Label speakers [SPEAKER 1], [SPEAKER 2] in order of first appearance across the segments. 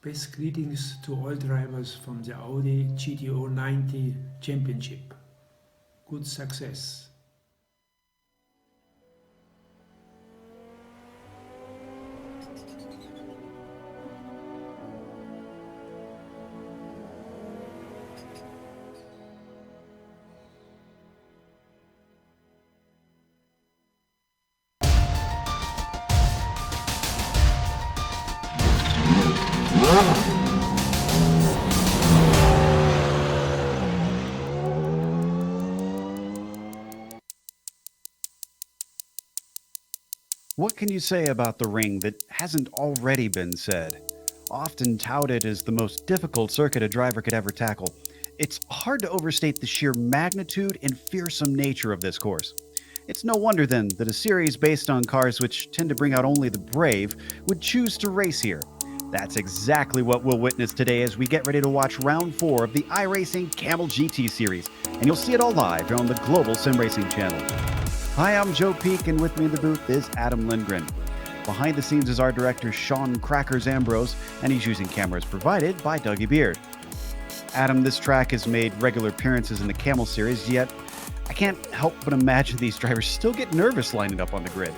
[SPEAKER 1] Best greetings to all drivers from the Audi GT 90 Championship. Good success.
[SPEAKER 2] What can you say about the ring that hasn't already been said? Often touted as the most difficult circuit a driver could ever tackle, it's hard to overstate the sheer magnitude and fearsome nature of this course. It's no wonder then that a series based on cars which tend to bring out only the brave would choose to race here. That's exactly what we'll witness today as we get ready to watch round 4 of the iRacing Kamel GT series, and you'll see it all live here on the global SimRacing channel. Hi, I'm Joe Peak, and with me in the booth is Adam Lindgren. Behind the scenes is our director Sean Crackers Ambrose, and he's using cameras provided by Dougie Beard. Adam, this track has made regular appearances in the Kamel series, yet I can't help but imagine these drivers still get nervous lining up on the grid.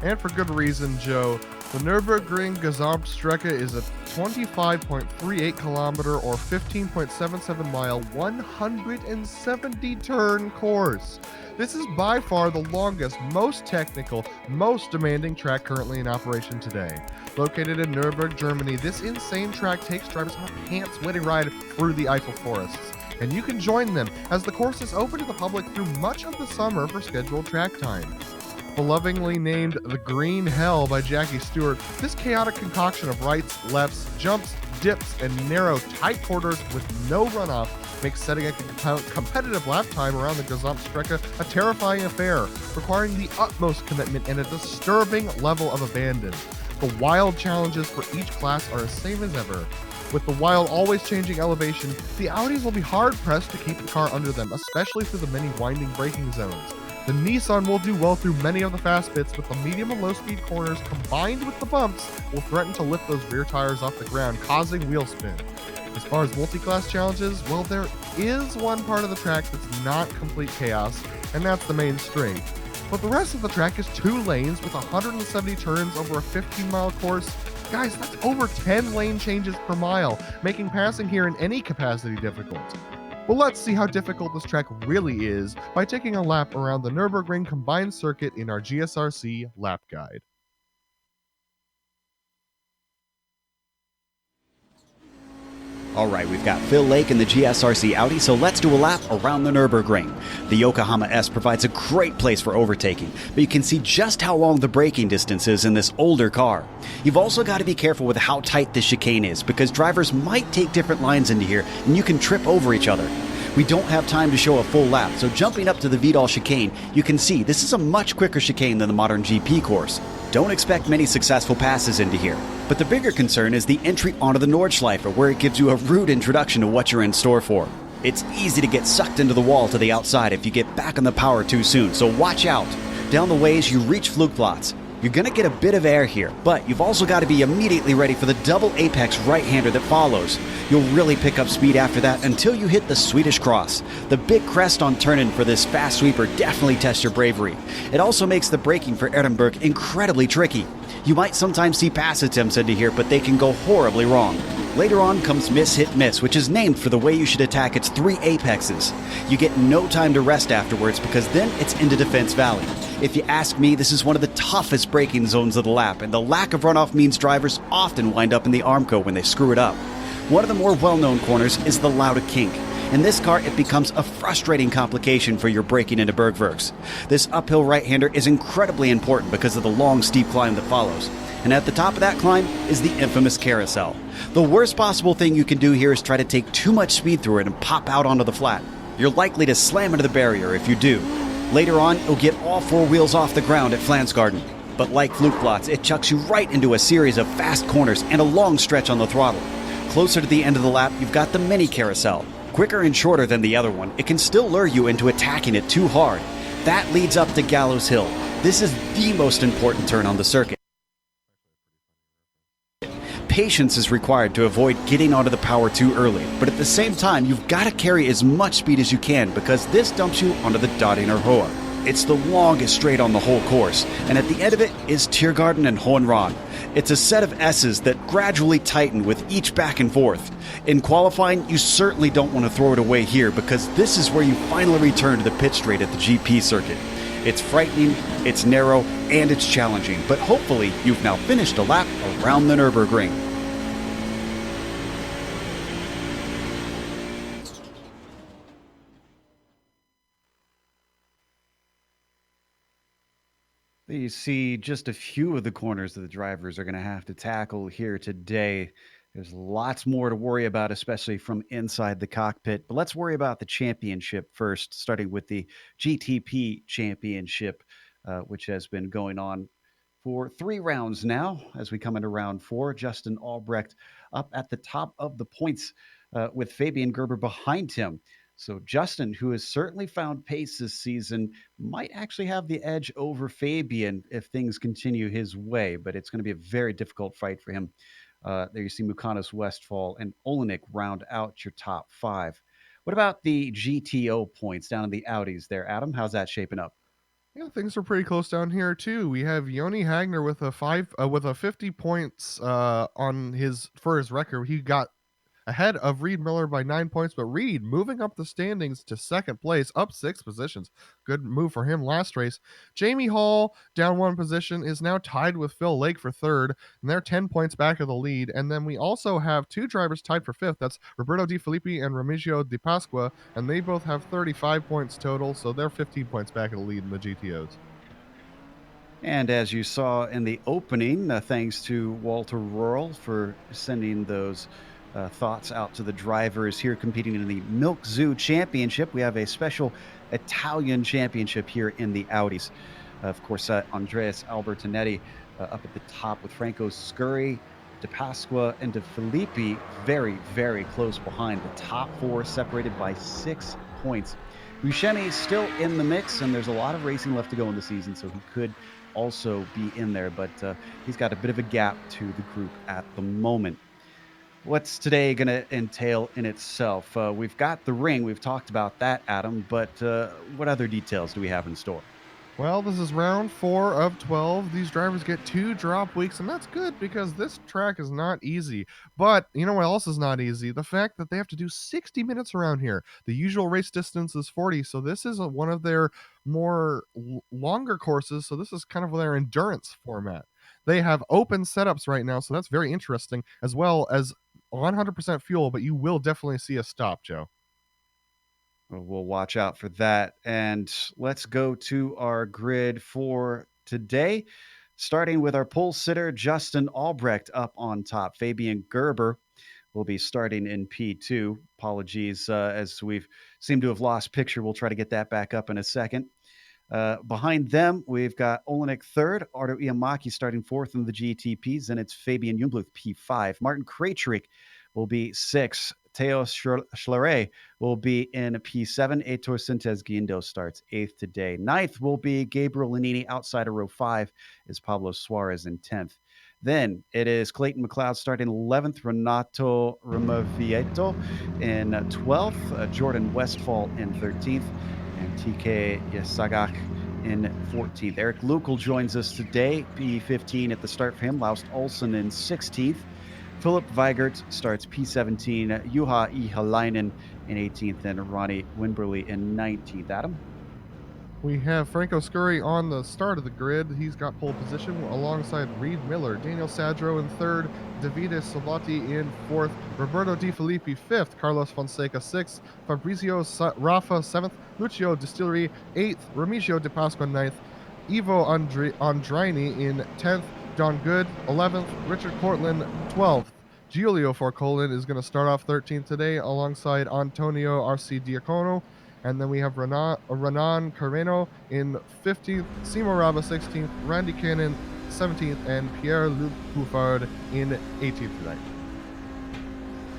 [SPEAKER 3] And for good reason, Joe. The Nürburgring Gesamtstrecke is a 25.38 kilometer or 15.77 mile, 170 turn course. This is by far the longest, most technical, most demanding track currently in operation today. Located in Nürburgring, Germany, this insane track takes drivers on a pants-wetting ride through the Eiffel forests. And you can join them as the course is open to the public through much of the summer for scheduled track time. Lovingly named the Green Hell by Jackie Stewart, this chaotic concoction of rights, lefts, jumps, dips, and narrow, tight corridors with no runoff makes setting a competitive lap time around the Gesamtstrecke a terrifying affair, requiring the utmost commitment and a disturbing level of abandon. The wild challenges for each class are the same as ever. With the wild, always changing elevation, the Audis will be hard-pressed to keep the car under them, especially through the many winding braking zones. The Nissan will do well through many of the fast bits, but the medium and low-speed corners combined with the bumps will threaten to lift those rear tires off the ground, causing wheel spin. As far as multi-class challenges, well, there is one part of the track that's not complete chaos, and that's the main straight. But the rest of the track is 2 lanes with 170 turns over a 15-mile course. Guys, that's over 10 lane changes per mile, making passing here in any capacity difficult. Well, let's see how difficult this track really is by taking a lap around the Nürburgring combined circuit in our GSRC lap guide.
[SPEAKER 2] Alright, we've got Phil Lake in the GSRC Audi, so let's do a lap around the Nürburgring. The Yokohama S provides a great place for overtaking, but you can see just how long the braking distance is in this older car. You've also got to be careful with how tight this chicane is, because drivers might take different lines into here, and you can trip over each other. We don't have time to show a full lap, so jumping up to the Vidal chicane, you can see this is a much quicker chicane than the modern GP course. Don't expect many successful passes into here. But the bigger concern is the entry onto the Nordschleife, where it gives you a rude introduction to what you're in store for. It's easy to get sucked into the wall to the outside if you get back on the power too soon, so watch out. Down the ways, you reach Flugplatz. You're going to get a bit of air here, but you've also got to be immediately ready for the double apex right-hander that follows. You'll really pick up speed after that until you hit the Swedish cross. The big crest on turn-in for this fast sweeper definitely tests your bravery. It also makes the braking for Ehrenberg incredibly tricky. You might sometimes see pass attempts into here, but they can go horribly wrong. Later on comes Miss Hit Miss, which is named for the way you should attack its 3 apexes. You get no time to rest afterwards because then it's into Defense Valley. If you ask me, this is one of the toughest braking zones of the lap, and the lack of runoff means drivers often wind up in the Armco when they screw it up. One of the more well-known corners is the Lauda Kink. In this car, it becomes a frustrating complication for your braking into Bergwerks. This uphill right-hander is incredibly important because of the long, steep climb that follows. And at the top of that climb is the infamous carousel. The worst possible thing you can do here is try to take too much speed through it and pop out onto the flat. You're likely to slam into the barrier if you do. Later on, you'll get all four wheels off the ground at Flansgarden. But like Flukplatz, it chucks you right into a series of fast corners and a long stretch on the throttle. Closer to the end of the lap, you've got the mini carousel. Quicker and shorter than the other one, it can still lure you into attacking it too hard. That leads up to Gallows Hill. This is the most important turn on the circuit. Patience is required to avoid getting onto the power too early, but at the same time, you've got to carry as much speed as you can because this dumps you onto the Dodinger Hoa. It's the longest straight on the whole course, and at the end of it is Tiergarten and Hohenrad. It's a set of S's that gradually tighten with each back and forth. In qualifying, you certainly don't want to throw it away here because this is where you finally return to the pit straight at the GP circuit. It's frightening, it's narrow, and it's challenging, but hopefully you've now finished a lap around the Nürburgring. You see just a few of the corners that the drivers are going to have to tackle here today. There's lots more to worry about, especially from inside the cockpit. But let's worry about the championship first, starting with the GTP Championship, which has been going on for 3 rounds now. As we come into round 4, Justin Albrecht up at the top of the points with Fabian Gerber behind him. So Justin, who has certainly found pace this season, might actually have the edge over Fabian if things continue his way, but it's going to be a very difficult fight for him. There you see Mukanos, Westphal, and Olenek round out your top 5. What about the GTO points down in the Audis there, Adam? How's that shaping up?
[SPEAKER 3] Yeah, things are pretty close down here too. We have Joni Hagner with a 50 points on his record. He got ahead of Reed Miller by 9 points, but Reed moving up the standings to second place, up 6 positions. Good move for him last race. Jamie Hall, down 1 position, is now tied with Phil Lake for third, and they're 10 points back of the lead. And then we also have 2 drivers tied for fifth. That's Roberto Di Filippi and Remigio Di Pasqua, and they both have 35 points total, so they're 15 points back of the lead in the GTOs.
[SPEAKER 2] And as you saw in the opening, thanks to Walter Rural for sending those thoughts out to the drivers here competing in the Milk Zoo Championship. We have a special Italian championship here in the Audis. Of course, Andreas Albertinetti up at the top with Franco Scurri, De Pasqua, and De Filippi very, very close behind. The top 4 separated by 6 points. Buscemi still in the mix, and there's a lot of racing left to go in the season, so he could also be in there, but he's got a bit of a gap to the group at the moment. What's today going to entail in itself? We've got the ring. We've talked about that, Adam, but what other details do we have in store?
[SPEAKER 3] Well, this is round 4 of 12. These drivers get 2 drop weeks, and that's good because this track is not easy. But you know what else is not easy? The fact that they have to do 60 minutes around here. The usual race distance is 40, so this is one of their more longer courses, so this is kind of their endurance format. They have open setups right now, so that's very interesting, as well as 100% fuel, but you will definitely see a stop, Joe.
[SPEAKER 2] We'll watch out for that. And let's go to our grid for today, starting with our pole sitter, Justin Albrecht, up on top. Fabian Gerber will be starting in P2. Apologies, as we've seemed to have lost picture. We'll try to get that back up in a second. Behind them, we've got Olenek third, Ardo Iamaki starting 4th in the GTPs, and it's Fabian Jungluth P5. Martin Krejcik will be 6th. Theo Schlere will be in P7. Heitor Sintes Guindo starts 8th today. 9th will be Gabriel Lanini outside of row 5 is Pablo Suarez in 10th. Then it is Clayton McLeod starting 11th, Renato Removieto in 12th, Jordan Westphal in 13th, and TK Yasagak in 14th. Eric Lukel joins us today, P15 at the start for him. Laust Olsen in 16th. Philip Weigert starts P17, Juha Ihalainen in 18th, and Ronnie Winberly in 19th. Adam?
[SPEAKER 3] We have Franco Scurry on the start of the grid. He's got pole position alongside Reed Miller, Daniel Sadro in third, Davide Sobotti in fourth, Roberto Di Filippi fifth, Carlos Fonseca sixth, Fabrizio Rafa seventh, Lucio Distillery eighth, Remigio De Pasqua ninth, Ivo Andrini in 10th, John Good 11th, Richard Cortland 12th. Giulio Forcolin is going to start off 13th today alongside Antonio Arce Diacono. And then we have Renan Carreno in 15th, Simo Raba 16th, Randy Cannon 17th, and Pierre-Luc Bouffard in 18th tonight.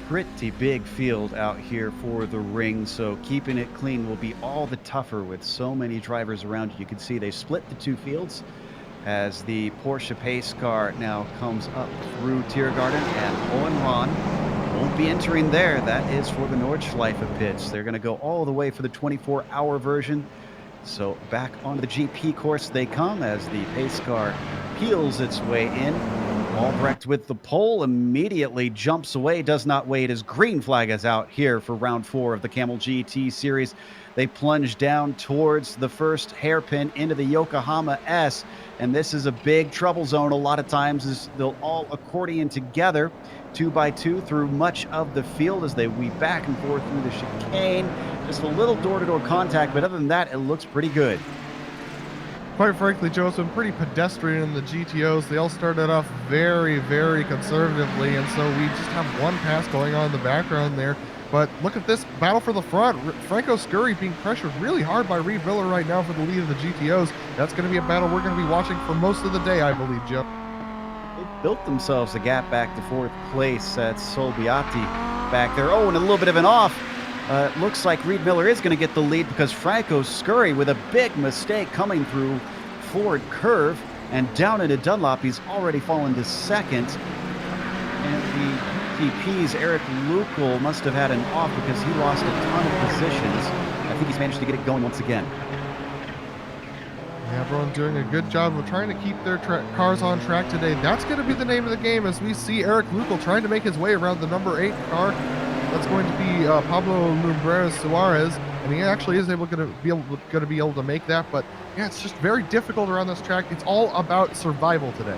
[SPEAKER 2] Pretty big field out here for the ring, so keeping it clean will be all the tougher with so many drivers around you. You can see they split the two fields as the Porsche pace car now comes up through Tiergarten, and Owen Ron won't be entering there. That is for the Nordschleife pits. They're going to go all the way for the 24-hour version. So back onto the GP course they come as the pace car peels its way in. Albrecht with the pole immediately jumps away, does not wait as green flag is out here for round 4 of the Kamel GT series. They plunge down towards the first hairpin into the Yokohama S, and this is a big trouble zone a lot of times as they'll all accordion together 2 by 2 through much of the field as they weave back and forth through the chicane. Just a little door-to-door contact, but other than that, it looks pretty good.
[SPEAKER 3] Quite frankly, Joe, it's been pretty pedestrian in the GTOs. They all started off very, very conservatively, and so we just have one pass going on in the background there. But look at this battle for the front. Franco Scurry being pressured really hard by Reed Miller right now for the lead of the GTOs. That's going to be a battle we're going to be watching for most of the day, I believe, Joe.
[SPEAKER 2] They built themselves a gap back to 4th place. That's Solbiati back there. Oh, and a little bit of an off. Looks like Reed Miller is going to get the lead because Franco Scurry with a big mistake coming through Ford curve and down into Dunlop. He's already fallen to 2nd. And the TP's Eric Lukol must have had an off because he lost a ton of positions. I think he's managed to get it going once again.
[SPEAKER 3] Yeah, everyone doing a good job of trying to keep their cars on track today. That's going to be the name of the game as we see Eric Lukol trying to make his way around the number 8 car. That's going to be Pablo Lumbreras Suarez, and he actually is going to be able to make that. But yeah, it's just very difficult around this track. It's all about survival today,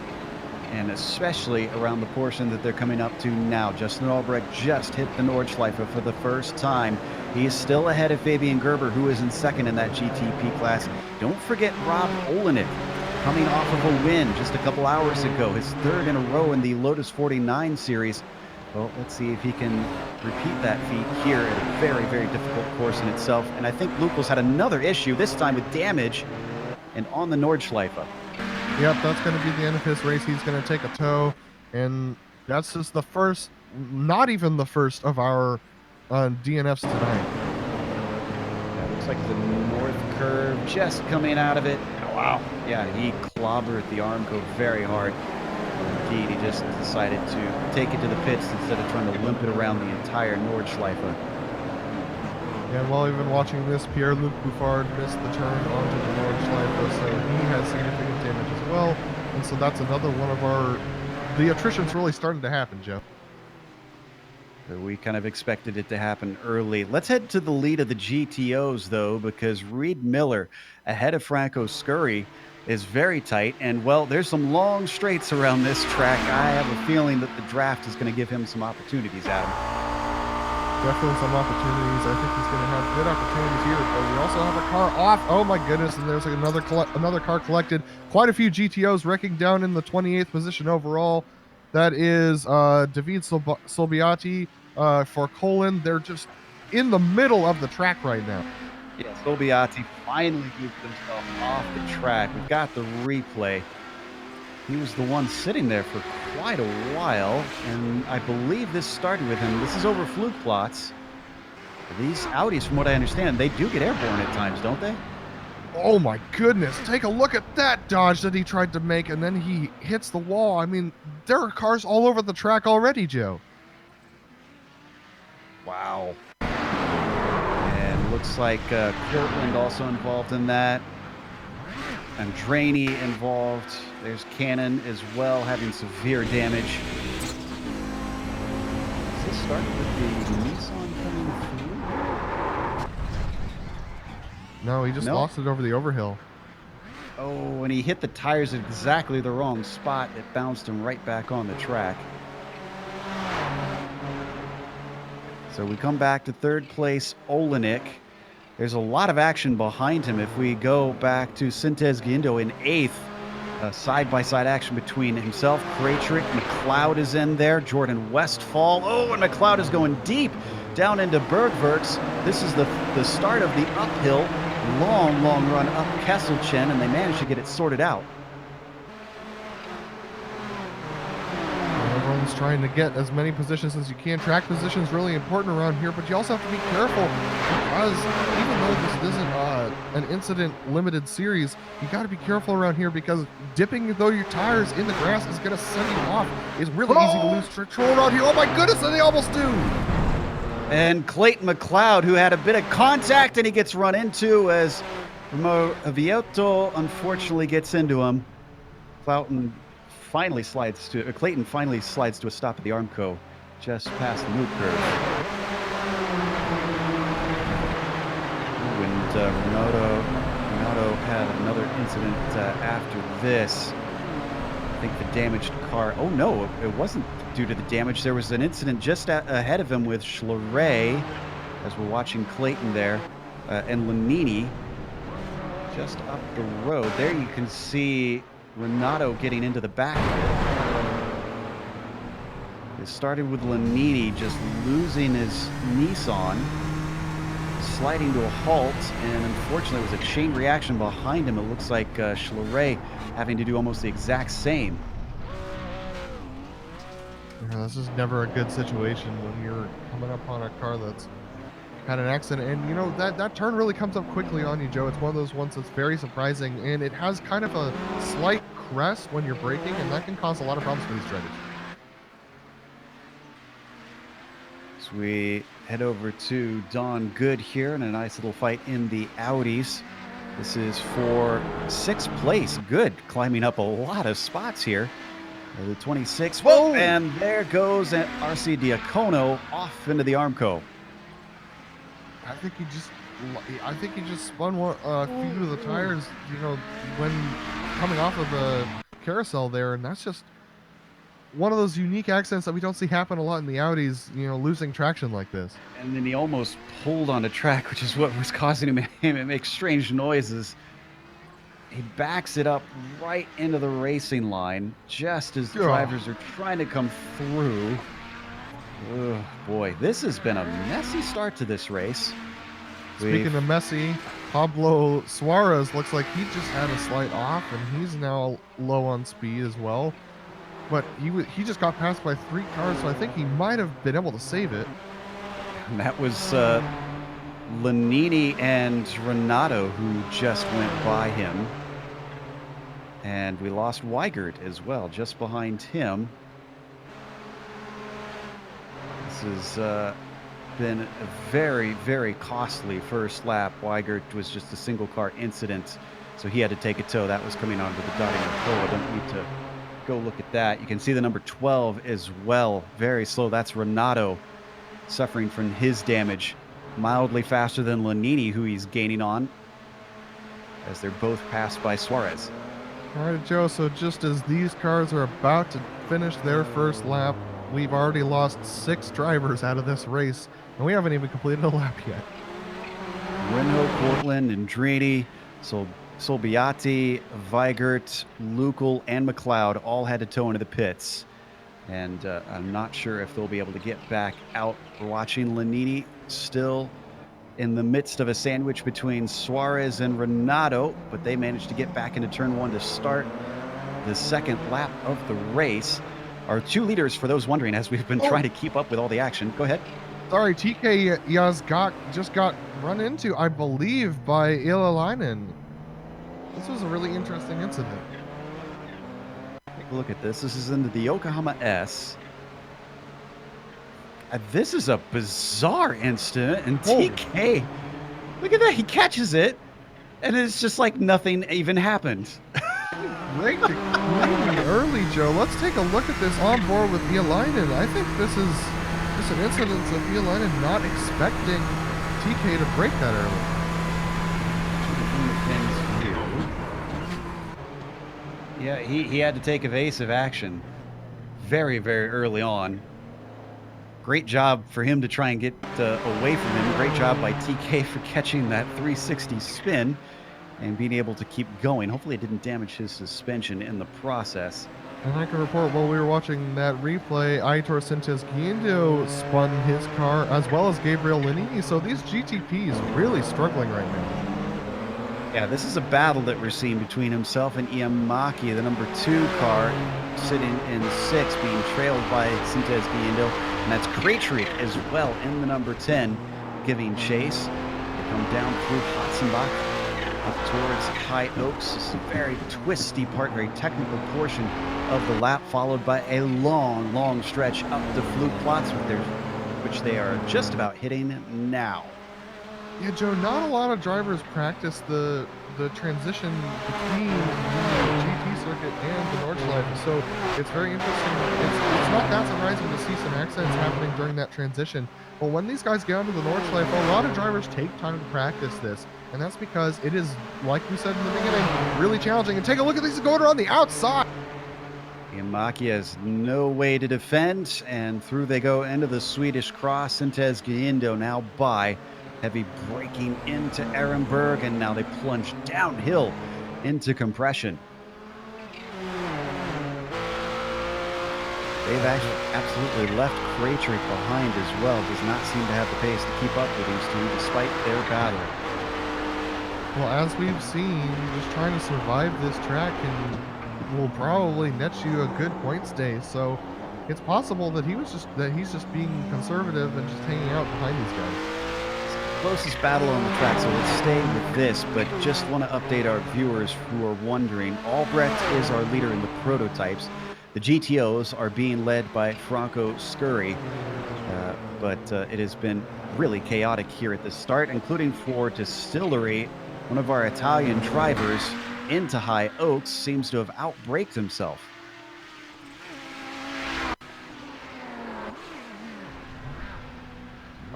[SPEAKER 2] and especially around the portion that they're coming up to now. Justin Albrecht just hit the Nordschleife for the first time. He is still ahead of Fabian Gerber, who is in 2nd in that GTP class. Don't forget Rob Olenek, coming off of a win just a couple hours ago, his 3rd in a row in the Lotus 49 series. Well, let's see if he can repeat that feat here at a very, very difficult course in itself. And I think Lukol's had another issue, this time with damage and on the Nordschleife.
[SPEAKER 3] Yep, that's going to be the end of his race. He's going to take a tow, and that's just the first, not even the first of our DNFs tonight.
[SPEAKER 2] Yeah, looks like the north curve just coming out of it. Oh, wow. Yeah, he clobbered the Armco very hard. Indeed, he just decided to take it to the pits instead of trying to limp it around the entire Nordschleife.
[SPEAKER 3] And while we've been watching this, Pierre-Luc Bouffard missed the turn onto the Nordschleife, so he has significant damage as well. And so that's another one of our... The attrition's really starting to happen, Joe.
[SPEAKER 2] We kind of expected it to happen early. Let's head to the lead of the GTOs, though, because Reed Miller, ahead of Franco Scurry, is very tight. And, well, there's some long straights around this track. I have a feeling that the draft is going to give him some opportunities, Adam.
[SPEAKER 3] Definitely some opportunities. I think he's going to have good opportunities here. But we also have a car off. Oh, my goodness. And there's another car collected. Quite a few GTOs wrecking down in the 28th position overall. That is David Solbiati for Colin. They're just in the middle of the track right now.
[SPEAKER 2] Yeah, Solbiati finally moved himself off the track. We've got the replay. He was the one sitting there for quite a while, and I believe this started with him. This is over Flugplatz. These Audis, from what I understand, they do get airborne at times, don't they?
[SPEAKER 3] Oh my goodness, take a look at that dodge that he tried to make, and then he hits the wall. I mean, there are cars all over the track already, Joe.
[SPEAKER 2] Wow. And looks like Cortland also involved in that. Andrini involved. There's Cannon as well, having severe damage. Does this start with the Nissan coming through?
[SPEAKER 3] No, he just
[SPEAKER 2] No?
[SPEAKER 3] lost it over the overhill.
[SPEAKER 2] Oh, and he hit the tires at exactly the wrong spot. It bounced him right back on the track. So we come back to third place, Olenek. There's a lot of action behind him. If we go back to Sintez Guindo in 8th, side-by-side action between himself, Krajcik, McLeod is in there, Jordan Westfall. Oh, and McLeod is going deep down into Bergwerks. This is the start of the uphill, long run up Kesselchen, and they managed to get it sorted out.
[SPEAKER 3] Everyone's trying to get as many positions as you can. Track position is really important around here, but you also have to be careful because even though this isn't an incident-limited series, you got to be careful around here because dipping though your tires in the grass is going to send you off. It's really easy to lose control around here. Oh my goodness, and they almost do!
[SPEAKER 2] And Clayton McLeod, who had a bit of contact, and he gets run into as Vieto unfortunately gets into him. Clayton finally slides to a stop at the Armco, just past the move curve. And Renato had another incident after this. I think the damaged car. Oh no, it wasn't due to the damage. There was an incident just ahead of him with Schleret, as we're watching Clayton there, and Lanini just up the road. There you can see Renato getting into the back of it. It started with Lanini just losing his Nissan, sliding to a halt, and unfortunately it was a chain reaction behind him. It looks like Schleret having to do almost the exact same.
[SPEAKER 3] Yeah, this is never a good situation when you're coming up on a car that's had an accident, and you know that turn really comes up quickly on you, Joe. It's one of those ones that's very surprising, and it has kind of a slight crest when you're braking, and that can cause a lot of problems for these drivers.
[SPEAKER 2] So we head over to Don Good here in a nice little fight in the Audis. This is for 6th place. Good, climbing up a lot of spots here. The 26. Whoa! And there goes RC Diacono off into the Armco.
[SPEAKER 3] I think he just spun a few of the tires, you know, when coming off of the carousel there, and that's just one of those unique accidents that we don't see happen a lot in the Audis, you know, losing traction like this.
[SPEAKER 2] And then he almost pulled on the track, which is what was causing him to make strange noises. He backs it up right into the racing line, just as drivers are trying to come through. Oh boy, this has been a messy start to this race.
[SPEAKER 3] Speaking of messy, Pablo Suarez looks like he just had a slight off, and he's now low on speed as well. But he just got passed by 3 cars, so I think he might have been able to save it.
[SPEAKER 2] And that was Lanini and Renato who just went by him. And we lost Weigert as well, just behind him. This has been a very costly first lap. Weigert was just a single car incident, so he had to take a tow. That was coming onto the dotting line. I don't need to go look at that. You can see the number 12 as well. Very slow. That's Renato suffering from his damage. Mildly faster than Lanini, who he's gaining on, as they're both passed by Suarez.
[SPEAKER 3] All right, Joe, so just as these cars are about to finish their first lap, we've already lost 6 drivers out of this race, and we haven't even completed a lap yet.
[SPEAKER 2] Renault, Portland, Andretti, Solbiati, Weigert, Lukel, and McLeod all had to tow into the pits. And I'm not sure if they'll be able to get back out. We're watching Lanini still in the midst of a sandwich between Suarez and Renato, but they managed to get back into turn 1 to start the second lap of the race. Our 2 leaders, for those wondering, as we've been trying to keep up with all the action. Go ahead.
[SPEAKER 3] Sorry, TK just got run into, I believe, by Ilalainen. This was a really interesting incident.
[SPEAKER 2] Take a look at this. This is into the Yokohama S. This is a bizarre incident, and TK, look at that, he catches it, and it's just like nothing even happened.
[SPEAKER 3] Great early, Joe. Let's take a look at this on board with Ialainen. I think this is just an incident of Ialainen not expecting TK to break that early.
[SPEAKER 2] Yeah, he had to take evasive action very, very early on. Great job for him to try and get away from him. Great job by TK for catching that 360 spin and being able to keep going. Hopefully it didn't damage his suspension in the process.
[SPEAKER 3] And I can report while we were watching that replay, Aitor Sintes Guindo spun his car as well as Gabriel Lanini. So these GTPs really struggling right now.
[SPEAKER 2] Yeah, this is a battle that we're seeing between himself and Iamaki, the number 2 car, sitting in 6th, being trailed by Sintes Guindo. And that's Krejcik as well in the number 10, giving chase. They come down through Hatzenbach up towards High Oaks. This is a very twisty part, very technical portion of the lap, followed by a long, long stretch up to Flugplatz, which they are just about hitting now.
[SPEAKER 3] Yeah, Joe, not a lot of drivers practice the transition between the GT circuit and the Nordschleife, so it's very interesting. It's not that surprising to see some accidents happening during that transition. But when these guys get onto the Nordschleife, a lot of drivers take time to practice this, and that's because it is, like we said in the beginning, really challenging. And take a look at these going around the outside.
[SPEAKER 2] Iamaki has no way to defend, and through they go into the Swedish cross. Sintes Guindo now by. Heavy braking into Ehrenberg, and now they plunge downhill into compression. They've actually absolutely left Krejcik behind as well. Does not seem to have the pace to keep up with these two despite their battle.
[SPEAKER 3] Well, as we've seen, just trying to survive this track will probably net you a good points day. So it's possible that he's just being conservative and just hanging out behind these guys.
[SPEAKER 2] Closest battle on the track, so let's stay with this, but just want to update our viewers who are wondering. Albrecht is our leader in the prototypes. The GTOs are being led by Franco Scurry, but it has been really chaotic here at the start, including for Distillery. One of our Italian drivers into High Oaks seems to have outbraked himself.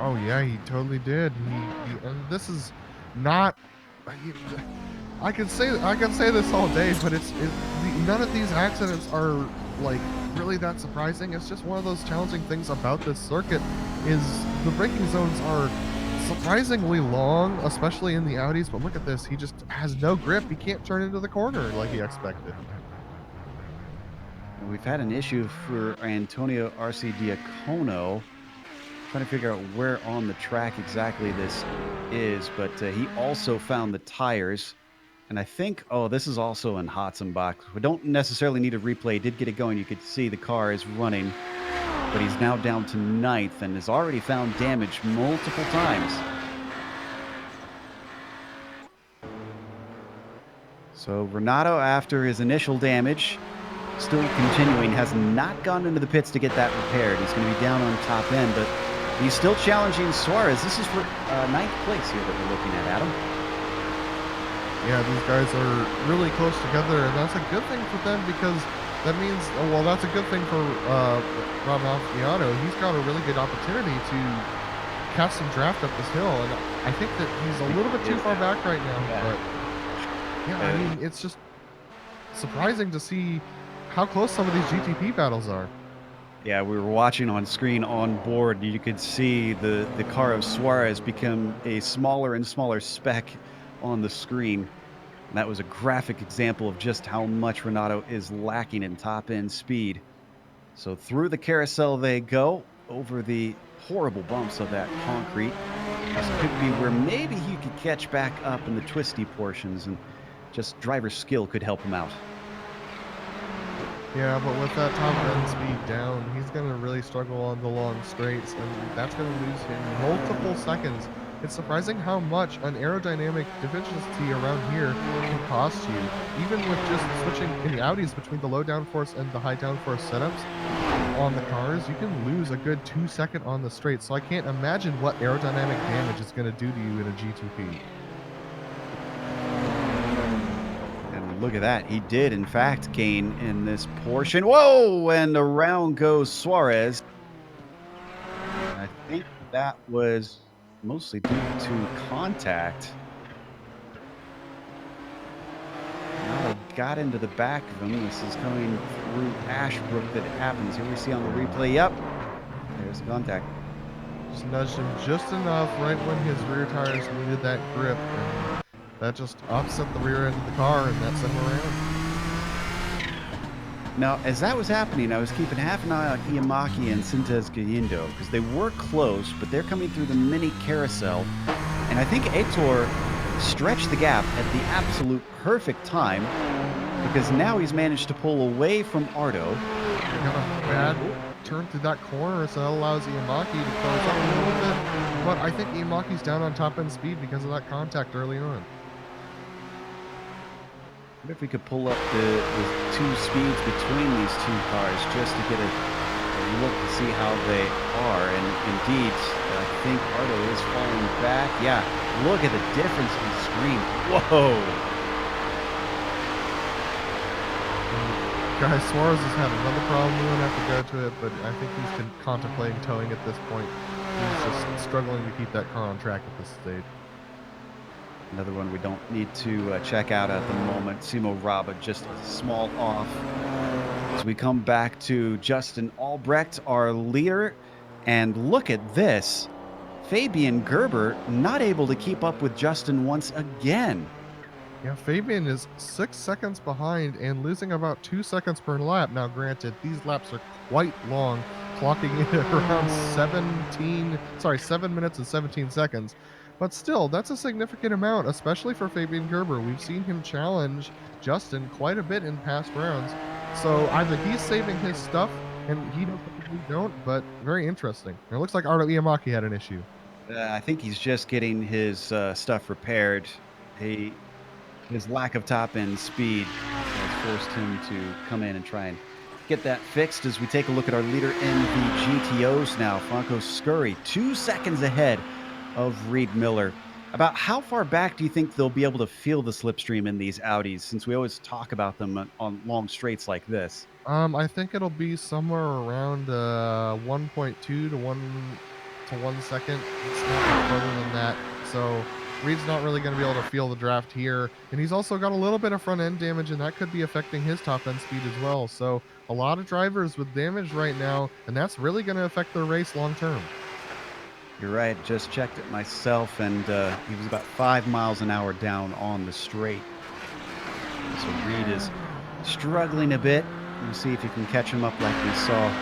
[SPEAKER 3] Oh yeah, he totally did. And this is not. I can say this all day, but none of these accidents are like really that surprising. It's just one of those challenging things about this circuit is the braking zones are surprisingly long, especially in the Audis. But look at this, he just has no grip. He can't turn into the corner like he expected.
[SPEAKER 2] We've had an issue for Antonio Arcidiacono. Trying to figure out where on the track exactly this is, but he also found the tires. And I think, oh, this is also in Hatzenbach. We don't necessarily need a replay. He did get it going. You could see the car is running, but he's now down to 9th and has already found damage multiple times. So Renato, after his initial damage, still continuing, has not gone into the pits to get that repaired. He's going to be down on top end, but he's still challenging Suarez. This is for 9th place here that we're looking at, Adam.
[SPEAKER 3] Yeah, these guys are really close together, and that's a good thing for them because that means, well, that's a good thing for Rob Alfiano. He's got a really good opportunity to catch some draft up this hill, and I think that he's a little bit too far back right now. Yeah. But yeah, I mean, it's just surprising to see how close some of these GTP battles are.
[SPEAKER 2] Yeah, we were watching on screen on board. You could see the car of Suarez become a smaller and smaller speck on the screen. And that was a graphic example of just how much Renato is lacking in top-end speed. So through the carousel they go, over the horrible bumps of that concrete. This could be where maybe he could catch back up in the twisty portions, and just driver skill could help him out.
[SPEAKER 3] Yeah, but with that top end speed down, he's going to really struggle on the long straights, and that's going to lose him multiple seconds. It's surprising how much an aerodynamic deficiency around here can cost you. Even with just switching in the Audis between the low downforce and the high downforce setups on the cars, you can lose a good 2 seconds on the straight. So I can't imagine what aerodynamic damage is going to do to you in a GTP.
[SPEAKER 2] Look at that. He did, in fact, gain in this portion. Whoa! And around goes Suarez. I think that was mostly due to contact. Now got into the back of him. This is coming through Ashbrook that it happens. Here we see on the replay, yep, there's the contact.
[SPEAKER 3] Just nudged him just enough right when his rear tires needed that grip, and that just upset the rear end of the car, and that sent him around.
[SPEAKER 2] Now, as that was happening, I was keeping half an eye on Iamaki and Sintes Gayindo, because they were close, but they're coming through the mini carousel, and I think Heitor stretched the gap at the absolute perfect time, because now he's managed to pull away from Ardo.
[SPEAKER 3] He got a bad turn through that corner, so that allows Iamaki to close up a little bit, but I think Iamaki's down on top end speed because of that contact early on.
[SPEAKER 2] What if we could pull up the two speeds between these two cars just to get a look to see how they are? And indeed, I think Ardo is falling back. Yeah, look at the difference in the screen. Whoa!
[SPEAKER 3] Guys, Suarez has had another problem. We won't have to go to it, but I think he's been contemplating towing at this point. He's just struggling to keep that car on track at this stage.
[SPEAKER 2] Another one we don't need to check out at the moment. Simo Raba just a small off. As we come back to Justin Albrecht, our leader. And look at this. Fabian Gerber not able to keep up with Justin once again.
[SPEAKER 3] Yeah, Fabian is 6 seconds behind and losing about 2 seconds per lap. Now, granted, these laps are quite long, clocking in at around 7 minutes and 17 seconds. But still, that's a significant amount, especially for Fabian Gerber. We've seen him challenge Justin quite a bit in past rounds. So either he's saving his stuff, and he don't, but very interesting. And it looks like Ardo Iamaki had an issue.
[SPEAKER 2] I think he's just getting his stuff repaired. His lack of top-end speed has forced him to come in and try and get that fixed. As we take a look at our leader in the GTOs now, Franco Scurry, 2 seconds ahead of Reed Miller. About how far back do you think they'll be able to feel the slipstream in these Audis, since we always talk about them on long straights like this?
[SPEAKER 3] I think it'll be somewhere around 1.2 to 1 second. It's not much further than that. So Reed's not really going to be able to feel the draft here. And he's also got a little bit of front end damage, and that could be affecting his top end speed as well. So a lot of drivers with damage right now, and that's really going to affect their race long term.
[SPEAKER 2] You're right, just checked it myself, and he was about 5 miles an hour down on the straight. So Reed is struggling a bit. We'll see if he can catch him up like we saw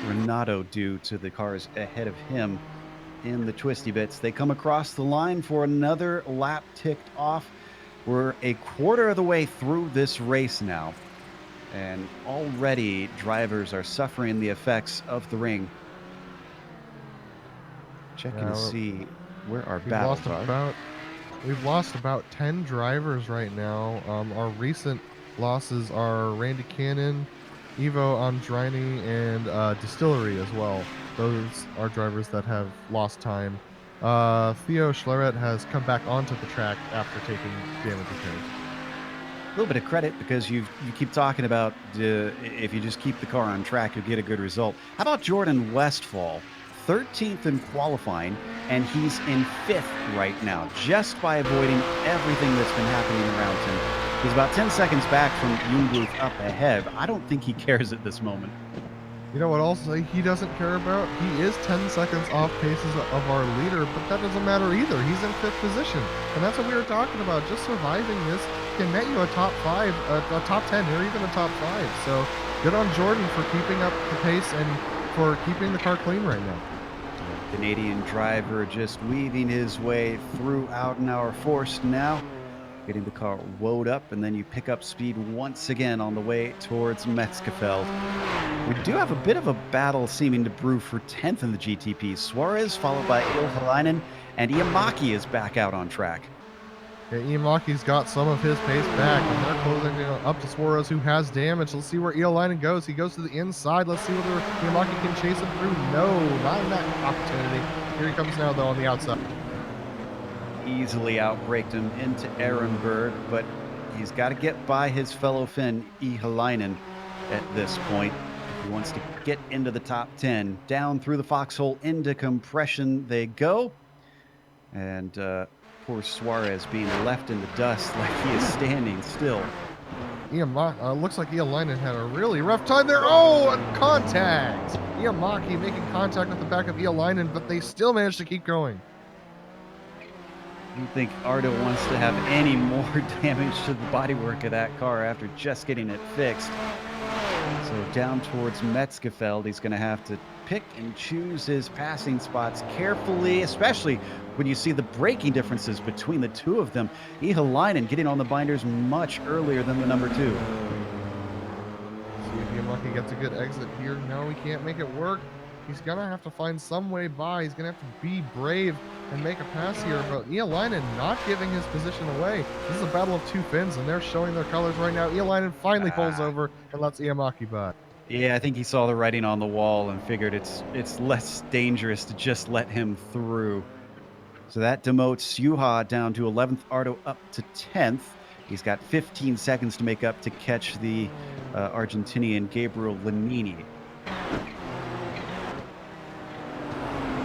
[SPEAKER 2] Renato do to the cars ahead of him in the twisty bits. They come across the line for another lap ticked off. We're a quarter of the way through this race now, and already drivers are suffering the effects of the ring. Checking to see where our battles are.
[SPEAKER 3] We've lost about 10 drivers right now. Our recent losses are Randy Cannon, Ivo Andrini, and Distillery as well. Those are drivers that have lost time. Theo Schleret has come back onto the track after taking damage repairs.
[SPEAKER 2] A little bit of credit, because you keep talking about if you just keep the car on track, you'll get a good result. How about Jordan Westfall? 13th in qualifying, and he's in 5th right now, just by avoiding everything that's been happening around him. He's about 10 seconds back from Jungbluth up ahead. I don't think he cares at this moment.
[SPEAKER 3] You know what else he doesn't care about? He is 10 seconds off paces of our leader, but that doesn't matter either. He's in 5th position, and that's what we were talking about. Just surviving this can net you a top 5, a top 10, or even a top 5. So good on Jordan for keeping up the pace and for keeping the car clean right now.
[SPEAKER 2] Canadian driver just weaving his way through Oudenauer Forst now, getting the car woed up, and then you pick up speed once again on the way towards Metzgefeld. We do have a bit of a battle seeming to brew for 10th in the GTP. Suarez followed by Ilhalainen, and Iamaki is back out on track.
[SPEAKER 3] Yeah, Iamaki's got some of his pace back, and they're closing up to Suarez, who has damage. Let's see where Ilhalainen goes. He goes to the inside. Let's see whether Iamaki can chase him through. No, not in that opportunity. Here he comes now, though, on the outside.
[SPEAKER 2] Easily outbraked him into Ehrenberg, but he's got to get by his fellow Finn, Ihalainen, at this point. If he wants to get into the top 10. Down through the foxhole into compression they go. And poor Suarez being left in the dust like he is standing still.
[SPEAKER 3] Looks like Ialainen had a really rough time there. Oh, and contact! Iamaki making contact with the back of Ialainen, but they still managed to keep going.
[SPEAKER 2] I don't think Ardo wants to have any more damage to the bodywork of that car after just getting it fixed. So down towards Metzgefeld, he's going to have to pick and choose his passing spots carefully, especially when you see the braking differences between the two of them. Ihalainen getting on the binders much earlier than the number 2.
[SPEAKER 3] See if Iamaki gets a good exit here. No, he can't make it work. He's going to have to find some way by. He's going to have to be brave and make a pass here, but Ialainen not giving his position away. This is a battle of two Finns, and they're showing their colors right now. Ialainen finally pulls over and lets Iamaki by.
[SPEAKER 2] Yeah, I think he saw the writing on the wall and figured it's less dangerous to just let him through. So that demotes Juha down to 11th, Ardo up to 10th. He's got 15 seconds to make up to catch the Argentinian Gabriel Lanini.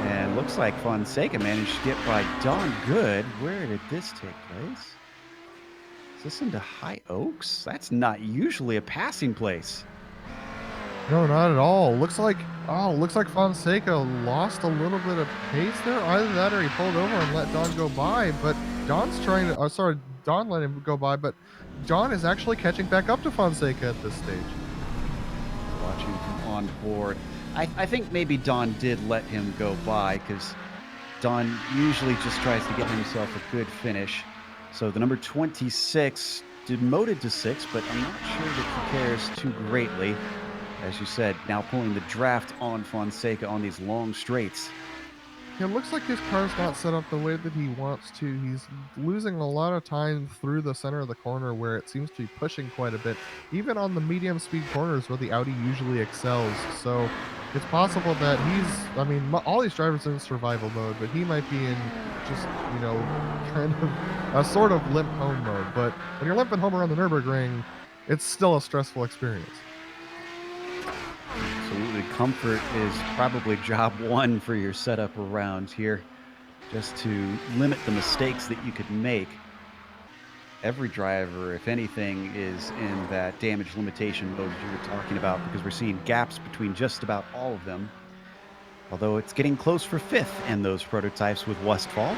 [SPEAKER 2] And looks like Fonseca managed to get by Don Good. Where did this take place? Is this into High Oaks? That's not usually a passing place.
[SPEAKER 3] No, not at all. Looks like Fonseca lost a little bit of pace there. Either that or he pulled over and let Don go by. But Don's trying to. Don let him go by, but Don is actually catching back up to Fonseca at this stage.
[SPEAKER 2] Watching from on board. I think maybe Don did let him go by because Don usually just tries to get himself a good finish. So the number 26 demoted to 6, but I'm not sure that he cares too greatly. As you said, now pulling the draft on Fonseca on these long straights.
[SPEAKER 3] It looks like his car's not set up the way that he wants to. He's losing a lot of time through the center of the corner where it seems to be pushing quite a bit, even on the medium speed corners where the Audi usually excels. So it's possible that all these drivers are in survival mode, but he might be in just, kind of a sort of limp home mode. But when you're limping home around the Nürburgring, it's still a stressful experience.
[SPEAKER 2] Absolutely. Comfort is probably job one for your setup around here, just to limit the mistakes that you could make. Every driver, if anything, is in that damage limitation mode you were talking about, because we're seeing gaps between just about all of them. Although it's getting close for 5th in those prototypes with Westphal.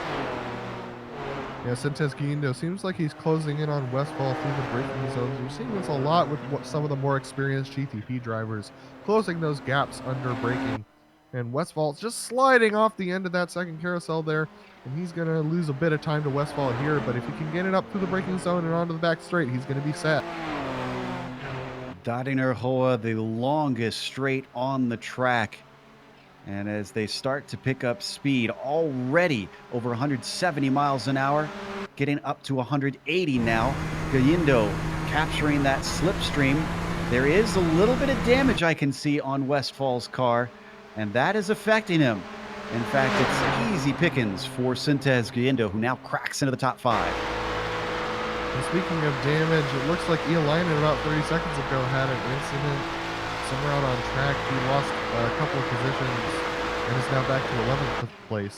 [SPEAKER 3] Yeah, Sintez Guindo seems like he's closing in on Westphal through the braking zones. We're seeing this a lot with some of the more experienced GTP drivers, closing those gaps under braking. And Westphal's just sliding off the end of that second carousel there, and he's going to lose a bit of time to Westphal here, but if he can get it up through the braking zone and onto the back straight, he's going to be set.
[SPEAKER 2] Dodinger Hoa, the longest straight on the track. And as they start to pick up speed, already over 170 miles an hour, getting up to 180 now. Gallindo capturing that slipstream. There is a little bit of damage I can see on Westphal's car, and that is affecting him. In fact, it's easy pickings for Sintez Gallindo, who now cracks into the top 5.
[SPEAKER 3] And speaking of damage, it looks like Ialainen about 30 seconds ago had an incident somewhere out on track. He lost a couple of positions and is now back to 11th place.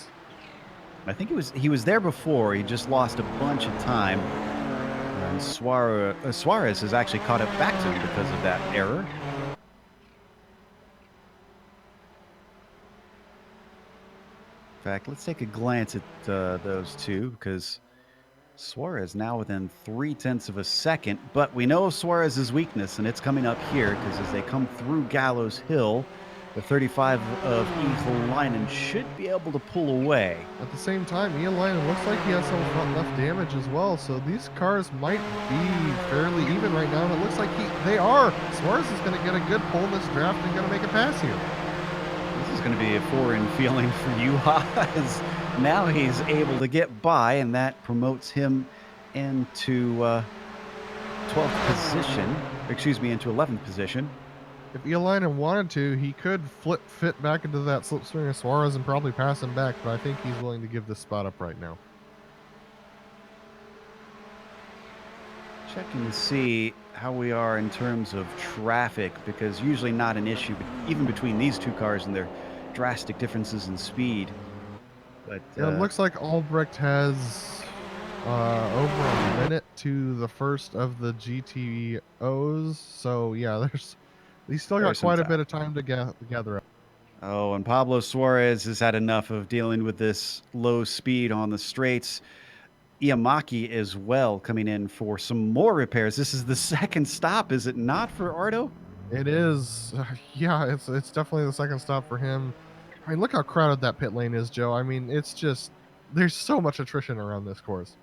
[SPEAKER 2] I think he was there before. He just lost a bunch of time. And Suarez has actually caught up back to him because of that error. In fact, let's take a glance at those two, because Suarez now within 0.3 of a second, but we know Suarez's weakness, and it's coming up here, because as they come through Gallows Hill, the 35 of Ihalainen should be able to pull away.
[SPEAKER 3] At the same time, Ialainen looks like he has some front left damage as well, so these cars might be fairly even right now, and it looks like they are. Suarez is going to get a good pull in this draft and going to make a pass here.
[SPEAKER 2] This is going to be a foreign feeling for Juha, as now he's able to get by, and that promotes him into 12th position, into 11th position.
[SPEAKER 3] If Ialainen wanted to, he could fit back into that slipstream of Suarez and probably pass him back, but I think he's willing to give this spot up right now.
[SPEAKER 2] Checking to see how we are in terms of traffic, because usually not an issue, but even between these two cars and their drastic differences in speed. But
[SPEAKER 3] yeah, it looks like Albrecht has over a minute to the first of the GTOs. So yeah, he's still got
[SPEAKER 2] There's some
[SPEAKER 3] quite a
[SPEAKER 2] time.
[SPEAKER 3] bit of time to gather up.
[SPEAKER 2] Oh, and Pablo Suarez has had enough of dealing with this low speed on the straights. Iamaki as well coming in for some more repairs. This is the second stop, is it not, for Ardo?
[SPEAKER 3] It is, yeah, it's definitely the second stop for him. I mean, look how crowded that pit lane is, Joe. I mean, it's just there's so much attrition around this course.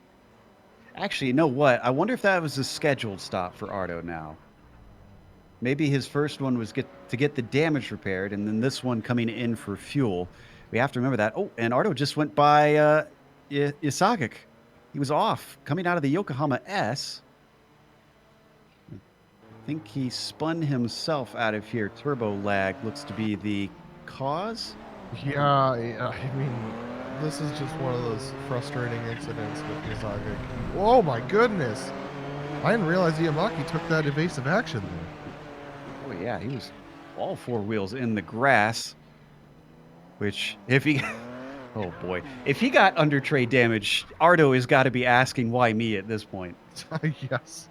[SPEAKER 2] Actually, you know what? I wonder if that was a scheduled stop for Ardo now. Maybe his first one was to get the damage repaired, and then this one coming in for fuel. We have to remember that. Oh, and Ardo just went by Isagik. He was off coming out of the Yokohama S. I think he spun himself out of here. Turbo lag looks to be the cause.
[SPEAKER 3] Yeah, I mean, this is just one of those frustrating incidents with Miyazaki. Oh my goodness! I didn't realize Iamaki took that evasive action there.
[SPEAKER 2] Oh yeah, he was all four wheels in the grass. Which, if he, oh boy, if he got under tray damage, Ardo has got to be asking why me at this point.
[SPEAKER 3] Yes.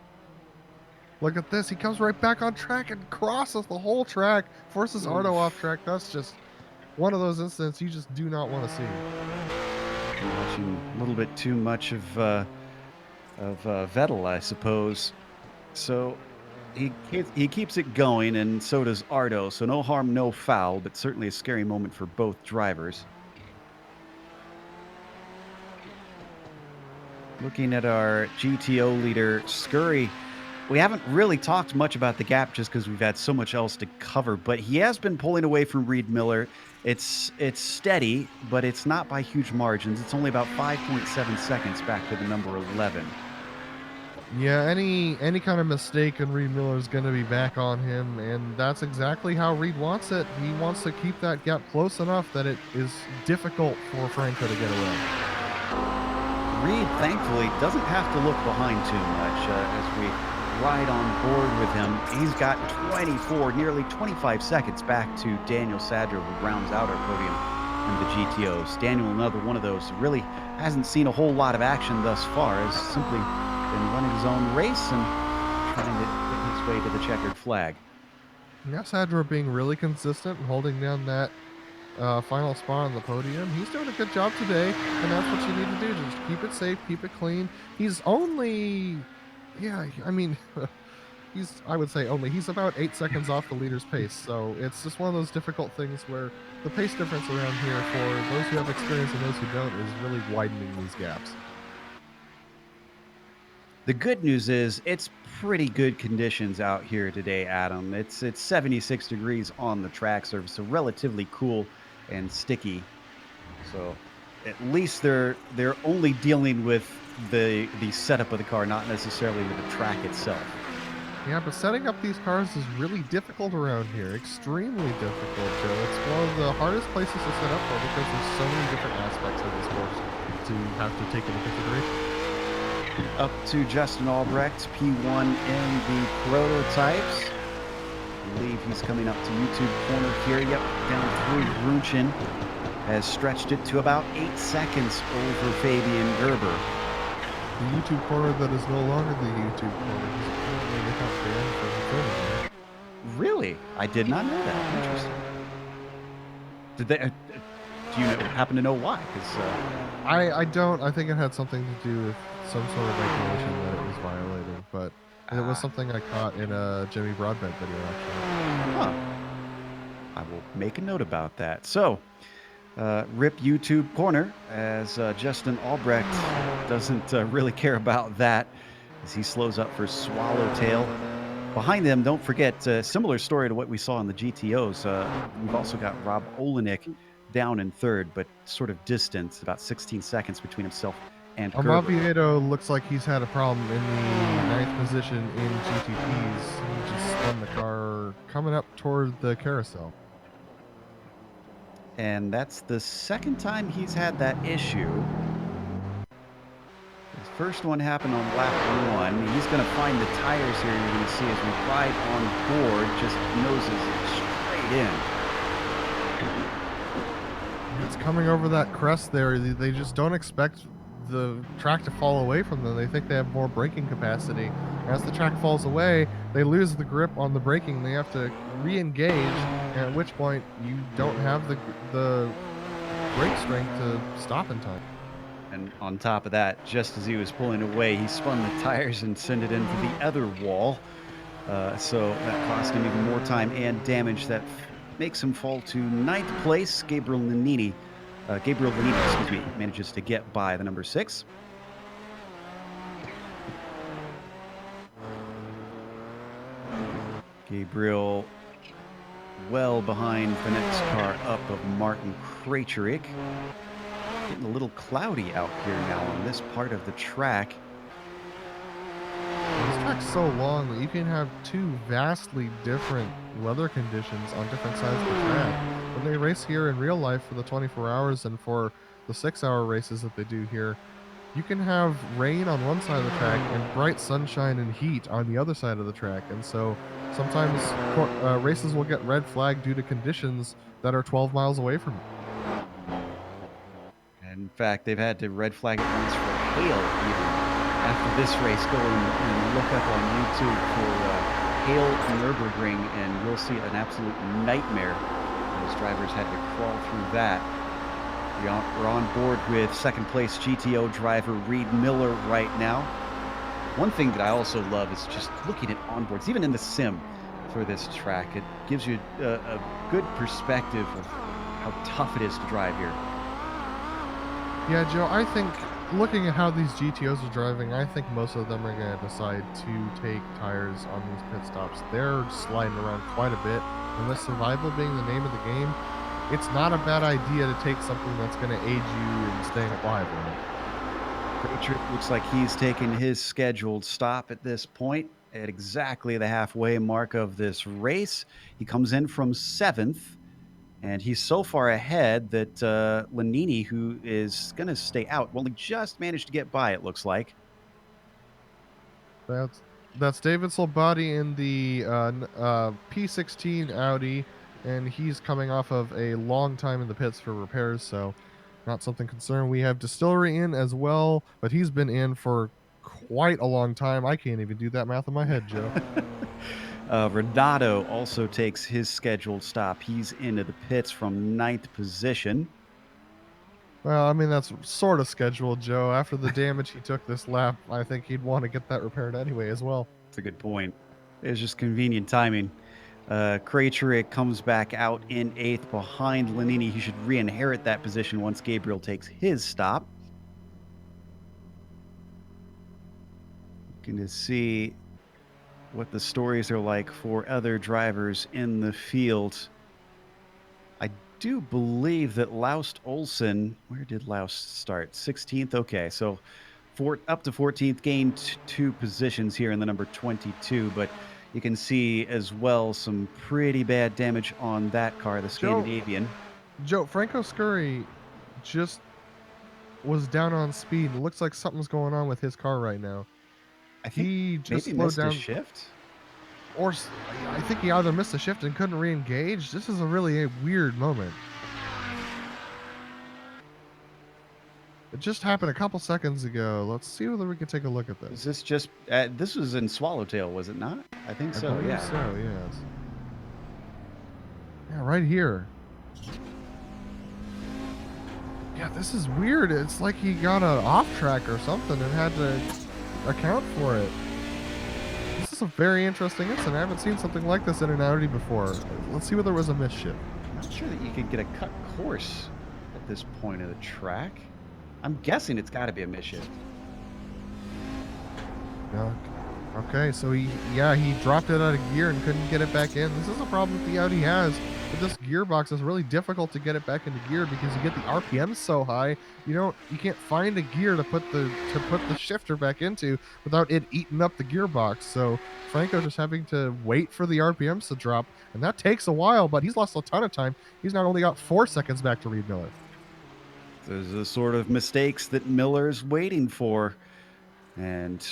[SPEAKER 3] Look at this. He comes right back on track and crosses the whole track, forces Ardo off track. That's just one of those incidents you just do not want to see.
[SPEAKER 2] Watching a little bit too much of Vettel, I suppose. So he keeps it going, and so does Ardo. So no harm, no foul, but certainly a scary moment for both drivers. Looking at our GTO leader, Scurry, we haven't really talked much about the gap just because we've had so much else to cover, but he has been pulling away from Reed Miller. It's steady, but it's not by huge margins. It's only about 5.7 seconds back to the number 11.
[SPEAKER 3] Yeah, any kind of mistake and Reed Miller is going to be back on him, and that's exactly how Reed wants it. He wants to keep that gap close enough that it is difficult for Franco to get away.
[SPEAKER 2] Reed, thankfully, doesn't have to look behind too much as we ride on board with him. He's got 24, nearly 25 seconds back to Daniel Sadro, who rounds out our podium in the GTOs. Daniel, another one of those, really hasn't seen a whole lot of action thus far, has simply been running his own race and trying to get his way to the checkered flag.
[SPEAKER 3] Yeah, Sadro being really consistent and holding down that final spot on the podium. He's doing a good job today, and that's what you need to do. Just keep it safe, keep it clean. He's only, yeah, I mean, I would say he's about 8 seconds off the leader's pace. So it's just one of those difficult things where the pace difference around here for those who have experience and those who don't is really widening these gaps.
[SPEAKER 2] The good news is it's pretty good conditions out here today, Adam. It's 76 degrees on the track surface, so relatively cool and sticky. So at least they're only dealing with the setup of the car, not necessarily with the track itself.
[SPEAKER 3] Yeah, but setting up these cars is really difficult around here. Extremely difficult, Joe. It's one of the hardest places to set up for because there's so many different aspects of this course to have to take into consideration.
[SPEAKER 2] Up to Justin Albrecht, P1 in the prototypes. I believe he's coming up to YouTube corner here. Yep, down through Grunchin. Has stretched it to about 8 seconds over Fabian Gerber.
[SPEAKER 3] The YouTube corner that is no longer the YouTube corner. They have banned from filming.
[SPEAKER 2] Really? I did not know that. Interesting. Did they? Do you happen to know why?
[SPEAKER 3] I don't. I think it had something to do with some sort of regulation that it was violating, but it was something I caught in a Jimmy Broadbent video, actually.
[SPEAKER 2] Huh. I will make a note about that. So, rip YouTube corner, as Justin Albrecht doesn't really care about that as he slows up for Swallowtail. Behind them, don't forget, similar story to what we saw in the GTOs. We've also got Rob Olenek down in third, but sort of distance, about 16 seconds between himself and Gerber.
[SPEAKER 3] Amaviato looks like he's had a problem in the 9th position in GTPs. He just spun the car coming up toward the carousel.
[SPEAKER 2] And that's the second time he's had that issue. His first one happened on lap 1. He's going to find the tires here, you're going to see as we ride on board, just noses it straight in.
[SPEAKER 3] It's coming over that crest there. They just don't expect the track to fall away from them. They think they have more braking capacity. As the track falls away, they lose the grip on the braking. They have to re-engage, at which point you don't have the brake strength to stop in time.
[SPEAKER 2] And on top of that, just as he was pulling away, he spun the tires and sent it into the other wall. So that cost him even more time and damage. That makes him fall to 9th place. Gabriel Nannini, excuse me, manages to get by the number 6. Gabriel well behind the next car up of Martin Krejcik. Getting a little cloudy out here now on this part of the track.
[SPEAKER 3] This track's so long that you can have two vastly different weather conditions on different sides of the track. When they race here in real life for the 24 hours and for the 6-hour races that they do here, you can have rain on one side of the track and bright sunshine and heat on the other side of the track. And so sometimes races will get red flagged due to conditions that are 12 miles away from you.
[SPEAKER 2] In fact, they've had to red flag it once for hail even. After this race, go and look up on YouTube for hail Nürburgring, and you'll see an absolute nightmare. Those drivers had to crawl through that. We're on board with second place GTO driver Reed Miller right now. One thing that I also love is just looking at onboards, even in the sim for this track. It gives you a good perspective of how tough it is to drive here.
[SPEAKER 3] Yeah, Joe, I think looking at how these GTOs are driving, I think most of them are going to decide to take tires on these pit stops. They're sliding around quite a bit, and with survival being the name of the game, it's not a bad idea to take something that's going to aid you in staying alive.
[SPEAKER 2] Krejcik looks like he's taken his scheduled stop at this point at exactly the halfway mark of this race. He comes in from 7th. And he's so far ahead that Nannini, who is going to stay out, well, he just managed to get by, it looks like.
[SPEAKER 3] That's David Solbati in the P16 Audi, and he's coming off of a long time in the pits for repairs, so not something concerned. We have Distillery in as well, but he's been in for quite a long time. I can't even do that math in my head, Joe.
[SPEAKER 2] Renato also takes his scheduled stop. He's into the pits from 9th position.
[SPEAKER 3] Well, I mean, that's sort of scheduled, Joe. After the damage he took this lap, I think he'd want to get that repaired anyway as well.
[SPEAKER 2] That's a good point. It's just convenient timing. Krejcik comes back out in 8th behind Nannini. He should re-inherit that position once Gabriel takes his stop. Looking to see what the stories are like for other drivers in the field. I do believe that Laust Olsen, where did Laust start? 16th? Okay, so up to 14th, gained 2 positions here in the number 22, but you can see as well some pretty bad damage on that car, the Scandinavian.
[SPEAKER 3] Joe, Franco Scurry just was down on speed. It looks like something's going on with his car right now.
[SPEAKER 2] I think
[SPEAKER 3] he just
[SPEAKER 2] maybe
[SPEAKER 3] slowed
[SPEAKER 2] missed
[SPEAKER 3] down.
[SPEAKER 2] a shift?
[SPEAKER 3] Or I think he either missed a shift and couldn't re-engage. This is a really weird moment. It just happened a couple seconds ago. Let's see whether we can take a look at this.
[SPEAKER 2] Is this just... this was in Swallowtail, was it not? I think so, yeah.
[SPEAKER 3] So, yes. Yeah, right here. Yeah, this is weird. It's like he got an off track or something and had to account for it. This is a very interesting incident. I haven't seen something like this in an Audi before. Let's see whether there was a misshift.
[SPEAKER 2] I'm not sure that you could get a cut course at this point of the track. I'm guessing it's got to be a misshift.
[SPEAKER 3] Okay, so he dropped it out of gear and couldn't get it back in. This is a problem that the Audi has. But this gearbox is really difficult to get it back into gear because you get the RPMs so high, you can't find a gear to put the shifter back into without it eating up the gearbox. So Franco just having to wait for the RPMs to drop, and that takes a while, but he's lost a ton of time. He's not only got 4 seconds back to Reed Miller.
[SPEAKER 2] Those are the sort of mistakes that Miller's waiting for. And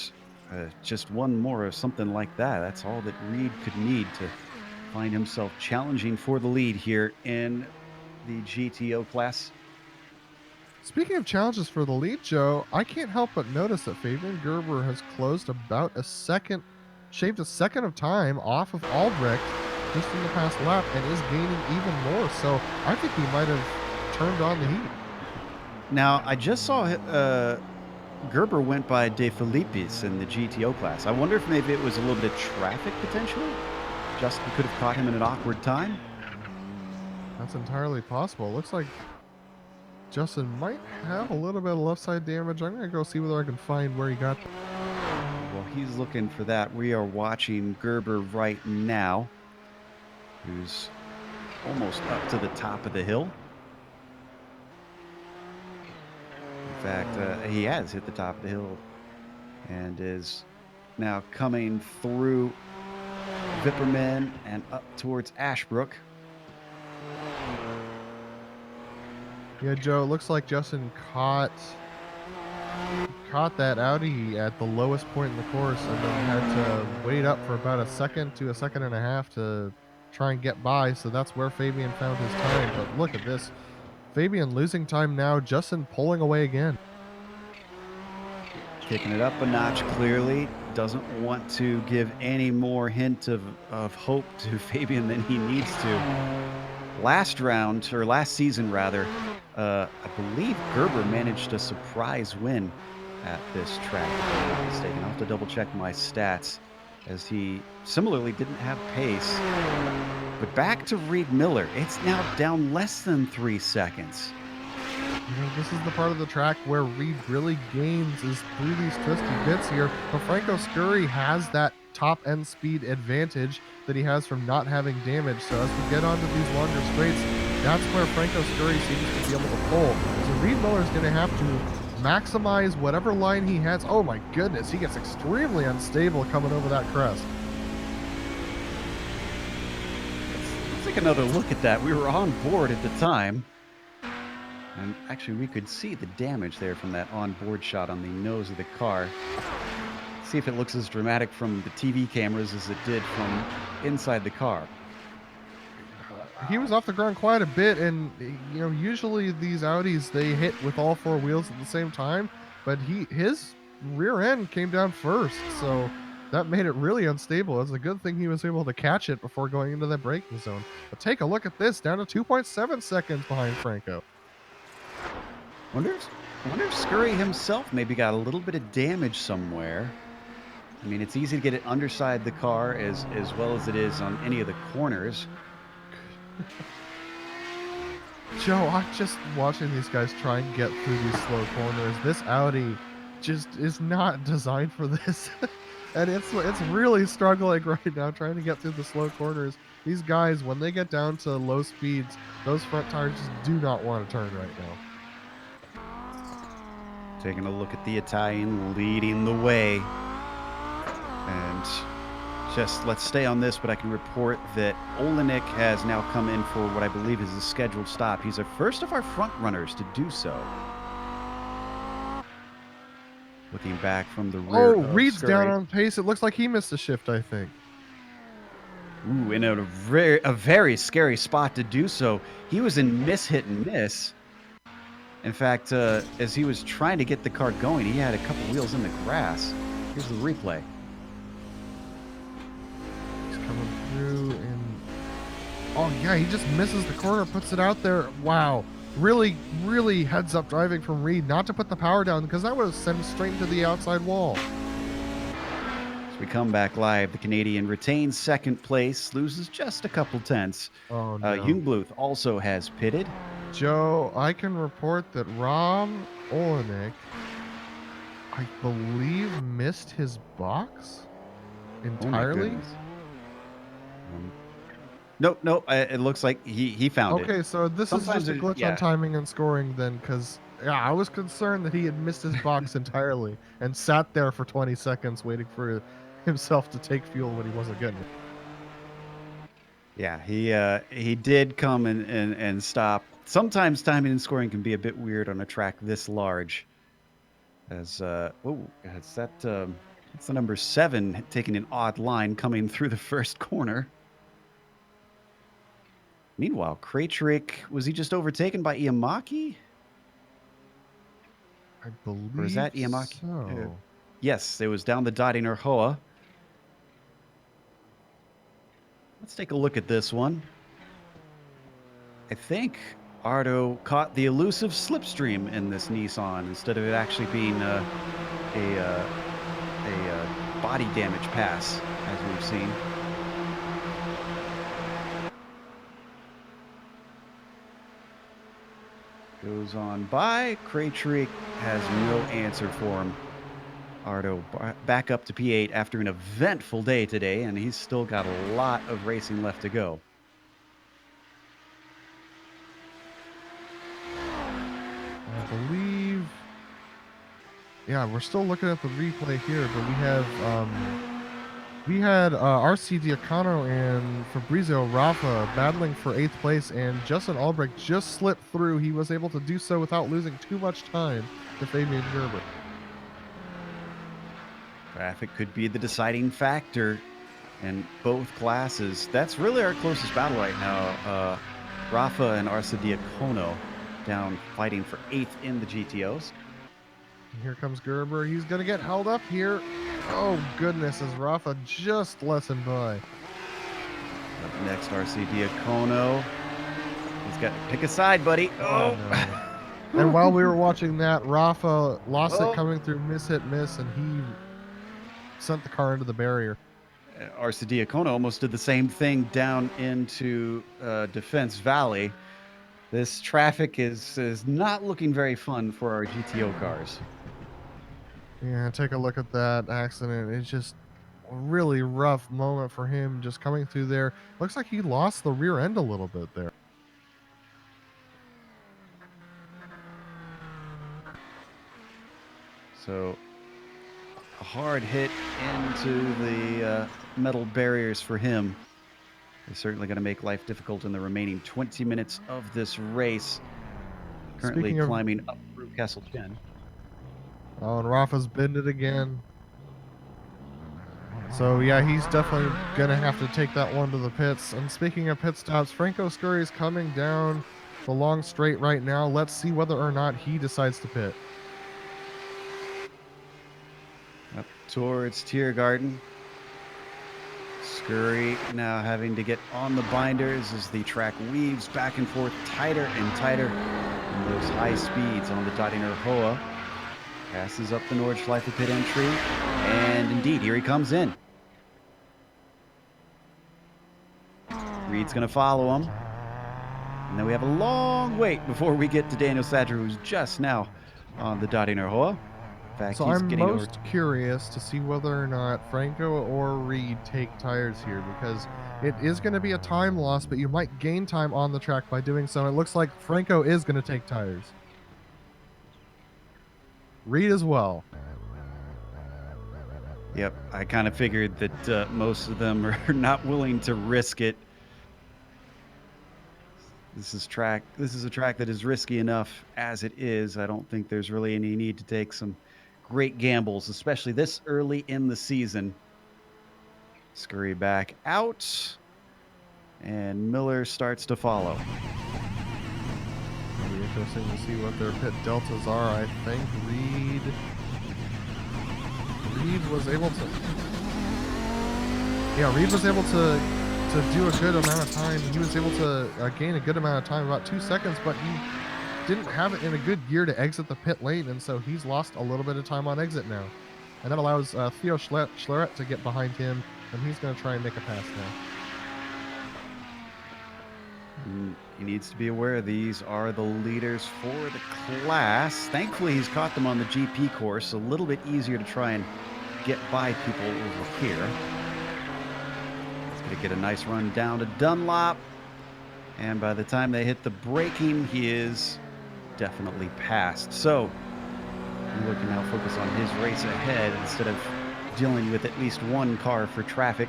[SPEAKER 2] just one more of something like that. That's all that Reed could need to find himself challenging for the lead here in the GTO class.
[SPEAKER 3] Speaking of challenges for the lead, Joe, I can't help but notice that Fabian Gerber has closed about a second, shaved a second of time off of Albrecht just in the past lap and is gaining even more. So I think he might have turned on the heat.
[SPEAKER 2] Now, I just saw Gerber went by De Filippis in the GTO class. I wonder if maybe it was a little bit of traffic potentially. Justin could have caught him in an awkward time.
[SPEAKER 3] That's entirely possible. Looks like Justin might have a little bit of left side damage. I'm going to go see whether I can find where he got that.
[SPEAKER 2] Well, he's looking for that. We are watching Gerber right now, who's almost up to the top of the hill. In fact, he has hit the top of the hill and is now coming through Vipperman and up towards Ashbrook.
[SPEAKER 3] Yeah, Joe, it looks like Justin caught that Audi at the lowest point in the course and then had to wait up for about a second to a second and a half to try and get by. So that's where Fabian found his time. But look at this. Fabian losing time now, Justin pulling away again.
[SPEAKER 2] Kicking it up a notch, clearly. Doesn't want to give any more hint of hope to Fabian than he needs to. Last season rather, I believe Gerber managed a surprise win at this track, if I'm not mistaken. I'll have to double check my stats, as he similarly didn't have pace. But back to Reed Miller. It's now down less than 3 seconds.
[SPEAKER 3] You know, this is the part of the track where Reed really gains is through these twisty bits here. But Franco Scurry has that top end speed advantage that he has from not having damage. So as we get onto these longer straights, that's where Franco Scurry seems to be able to pull. So Reed Miller's going to have to maximize whatever line he has. Oh my goodness, he gets extremely unstable coming over that crest.
[SPEAKER 2] Let's take another look at that. We were on board at the time. And actually, we could see the damage there from that on-board shot on the nose of the car. See if it looks as dramatic from the TV cameras as it did from inside the car.
[SPEAKER 3] He was off the ground quite a bit, and you know, usually these Audis, they hit with all four wheels at the same time, but his rear end came down first, so that made it really unstable. It's a good thing he was able to catch it before going into that braking zone. But take a look at this, down to 2.7 seconds behind Franco.
[SPEAKER 2] Wonder if Scurry himself maybe got a little bit of damage somewhere. I mean, it's easy to get it underside the car as well as it is on any of the corners.
[SPEAKER 3] Joe, I'm just watching these guys try and get through these slow corners. This Audi just is not designed for this. And it's really struggling right now trying to get through the slow corners. These guys, when they get down to low speeds, those front tires just do not want to turn right now.
[SPEAKER 2] Taking a look at the Italian leading the way. And just let's stay on this, but I can report that Olenek has now come in for what I believe is a scheduled stop. He's the first of our front runners to do so. Looking back from the rear.
[SPEAKER 3] Oh, Reed's down on pace. It looks like he missed a shift, I think.
[SPEAKER 2] Ooh, in a very scary spot to do so. He was in hit and miss. In fact, as he was trying to get the car going, he had a couple wheels in the grass. Here's the replay.
[SPEAKER 3] He's coming through and... Oh, yeah, he just misses the corner, puts it out there. Wow. Really, really heads up driving from Reed not to put the power down because that would have sent him straight into the outside wall.
[SPEAKER 2] As we come back live, the Canadian retains second place, loses just a couple tenths.
[SPEAKER 3] Oh, no.
[SPEAKER 2] Jungbluth also has pitted.
[SPEAKER 3] Joe, I can report that Rob Olenek, I believe, missed his box entirely.
[SPEAKER 2] No, it looks like he found it.
[SPEAKER 3] Okay, so this is just a glitch on timing and scoring then, because I was concerned that he had missed his box entirely and sat there for 20 seconds waiting for himself to take fuel when he wasn't getting it.
[SPEAKER 2] Yeah, he did come and stop. Sometimes timing and scoring can be a bit weird on a track this large. As it's the number 7 taking an odd line coming through the first corner. Meanwhile, Krajcik, was he just overtaken by Iamaki?
[SPEAKER 3] I believe
[SPEAKER 2] Or is that Iamaki?
[SPEAKER 3] so.
[SPEAKER 2] Yes, it was down the Dottinger Hoa. Let's take a look at this one. I think Ardo caught the elusive slipstream in this Nissan instead of it actually being a body damage pass, as we've seen. Goes on by. Craytree has no answer for him. Ardo back up to P8 after an eventful day today, and he's still got a lot of racing left to go.
[SPEAKER 3] I believe. Yeah, we're still looking at the replay here, but we had RC Diacono and Fabrizio Rafa battling for 8th place, and Justin Albrecht just slipped through. He was able to do so without losing too much time to Fabian Gerber.
[SPEAKER 2] Traffic could be the deciding factor in both classes. That's really our closest battle right now. Rafa and Arsa Diacono down fighting for 8th in the GTOs.
[SPEAKER 3] And here comes Gerber. He's going to get held up here. Oh, goodness, as Rafa just lets him by.
[SPEAKER 2] Up next, RC Diacono. He's got to pick a side, buddy. Oh!
[SPEAKER 3] No. And while we were watching that, Rafa lost it coming through hit, miss, and he sent the car into the barrier.
[SPEAKER 2] RC Diacono almost did the same thing down into Defense Valley. This traffic is not looking very fun for our GTO cars.
[SPEAKER 3] Yeah, take a look at that accident. It's just a really rough moment for him just coming through there. Looks like he lost the rear end a little bit there.
[SPEAKER 2] So a hard hit into the metal barriers for him. He's certainly going to make life difficult in the remaining 20 minutes of this race. Currently climbing up through Kessel Chen.
[SPEAKER 3] Oh, and Rafa's bended again. So, yeah, he's definitely going to have to take that one to the pits. And speaking of pit stops, Franco Scurry is coming down the long straight right now. Let's see whether or not he decides to pit.
[SPEAKER 2] Up towards Tiergarten. Scurry now having to get on the binders as the track weaves back and forth tighter and tighter in those high speeds on the Dottinger Hoa. Passes up the Nordschleife pit entry, and indeed, here he comes in. Reed's going to follow him. And then we have a long wait before we get to Daniel Sadger, who's just now on the Dottinger Hoa. In fact,
[SPEAKER 3] So
[SPEAKER 2] he's
[SPEAKER 3] I'm
[SPEAKER 2] getting
[SPEAKER 3] most curious to see whether or not Franco or Reed take tires here, because it is going to be a time loss, but you might gain time on the track by doing so. It looks like Franco is going to take tires. Reed as well.
[SPEAKER 2] Yep, I kind of figured that most of them are not willing to risk it. This is a track that is risky enough as it is. I don't think there's really any need to take some great gambles, especially this early in the season. Scurry back out, and Miller starts to follow.
[SPEAKER 3] It'll be interesting to see what their pit deltas are. I think Reed was able to. Yeah, Reed was able to do a good amount of time. He was able to gain a good amount of time, about 2 seconds, but he didn't have it in a good gear to exit the pit lane, and so he's lost a little bit of time on exit now. And that allows Theo Schleret to get behind him, and he's going to try and make a pass now.
[SPEAKER 2] He needs to be aware these are the leaders for the class. Thankfully, he's caught them on the GP course. A little bit easier to try and get by people over here. He's going to get a nice run down to Dunlop. And by the time they hit the braking, he is definitely passed. So Miller can now focus on his race ahead instead of dealing with at least one car for traffic.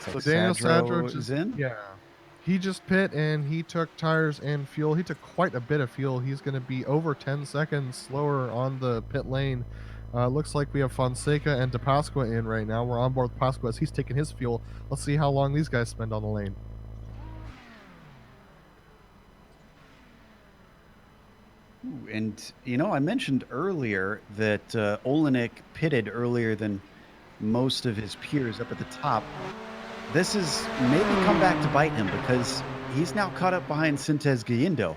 [SPEAKER 3] So Daniel Sadro
[SPEAKER 2] is in?
[SPEAKER 3] Yeah. He just pit and he took tires and fuel. He took quite a bit of fuel. He's going to be over 10 seconds slower on the pit lane. Looks like we have Fonseca and De Pasqua in right now. We're on board with Pasqua as he's taking his fuel. Let's see how long these guys spend on the lane.
[SPEAKER 2] Ooh, And, you know, I mentioned earlier that Olenek pitted earlier than most of his peers up at the top. This is maybe come back to bite him because he's now caught up behind Sintez Guindo.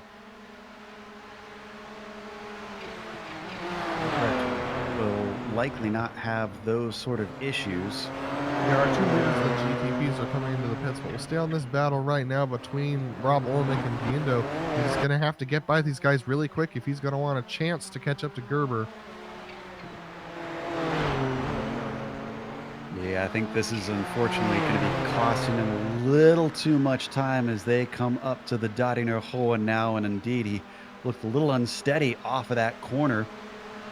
[SPEAKER 2] Will likely not have those sort of issues.
[SPEAKER 3] Yeah, our two leaders of the GTPs are coming into the pits, but we'll stay on this battle right now between Rob Olenek and Guindo. He's going to have to get by these guys really quick if he's going to want a chance to catch up to Gerber.
[SPEAKER 2] Yeah, I think this is unfortunately going to be costing him a little too much time as they come up to the Daringer Hoa now, and indeed he looked a little unsteady off of that corner.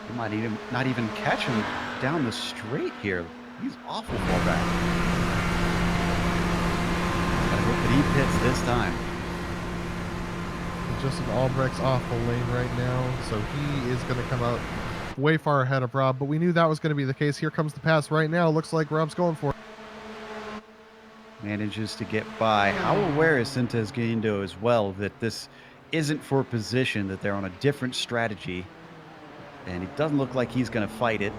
[SPEAKER 2] He might even not even catch him down the straight here. He's awful far back. I hope that he pits this time.
[SPEAKER 3] Justin Albrecht's off the lane right now, so he is going to come out way far ahead of Rob, but we knew that was going to be the case. Here comes the pass right now. Looks like Rob's going for it.
[SPEAKER 2] Manages to get by. How aware is Sintez Guindo as well that this isn't for position, that they're on a different strategy, and it doesn't look like he's going to fight it.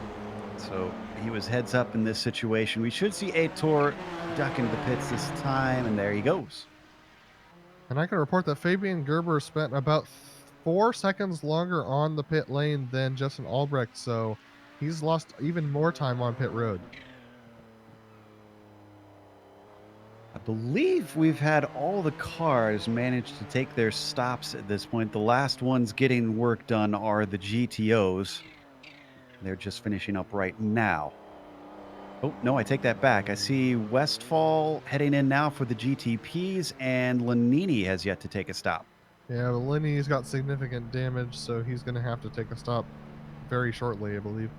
[SPEAKER 2] So he was heads up in this situation. We should see Aitor duck into the pits this time, and there he goes.
[SPEAKER 3] And I can report that Fabian Gerber spent about 4 seconds longer on the pit lane than Justin Albrecht, so he's lost even more time on pit road.
[SPEAKER 2] I believe we've had all the cars manage to take their stops at this point. The last ones getting work done are the GTOs. They're just finishing up right now. Oh, no, I take that back. I see Westfall heading in now for the GTPs, and Lanini has yet to take a stop.
[SPEAKER 3] Yeah, but Lenny's got significant damage, so he's going to have to take a stop very shortly, I believe.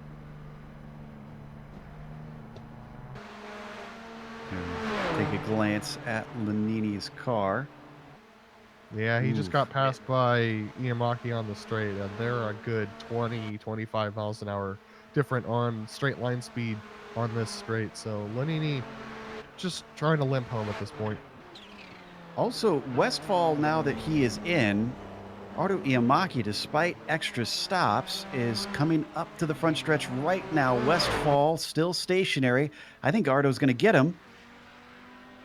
[SPEAKER 2] Take a glance at Lanini's car.
[SPEAKER 3] Yeah, he just got passed by Iamaki on the straight, and they're a good 20, 25 miles an hour different on straight line speed on this straight. So Lanini just trying to limp home at this point.
[SPEAKER 2] Also, Westfall, now that he is in, Ardo Iamaki, despite extra stops, is coming up to the front stretch right now. Westfall still stationary. I think Ardo's going to get him.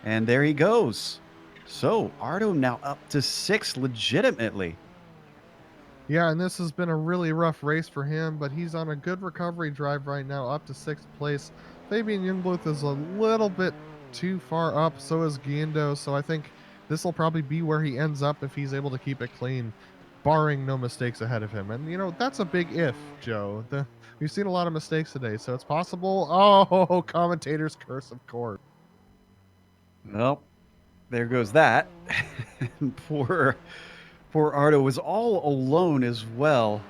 [SPEAKER 2] And there he goes. So, Ardo now up to 6th legitimately.
[SPEAKER 3] Yeah, and this has been a really rough race for him, but he's on a good recovery drive right now, up to 6th place. Fabian Jungbluth is a little bit too far up, so is Guindo, so I think this will probably be where he ends up if he's able to keep it clean, barring no mistakes ahead of him. And, you know, that's a big if, Joe. We've seen a lot of mistakes today, so it's possible. Oh, commentator's curse, of course.
[SPEAKER 2] Well, there goes that. Poor Ardo was all alone as well.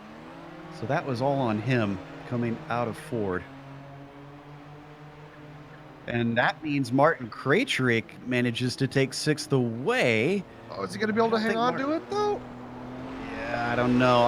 [SPEAKER 2] So that was all on him coming out of Ford. And that means Martin Krejcik manages to take 6th away.
[SPEAKER 3] Oh, is he going to be able to hang on to it, though?
[SPEAKER 2] Yeah, I don't know.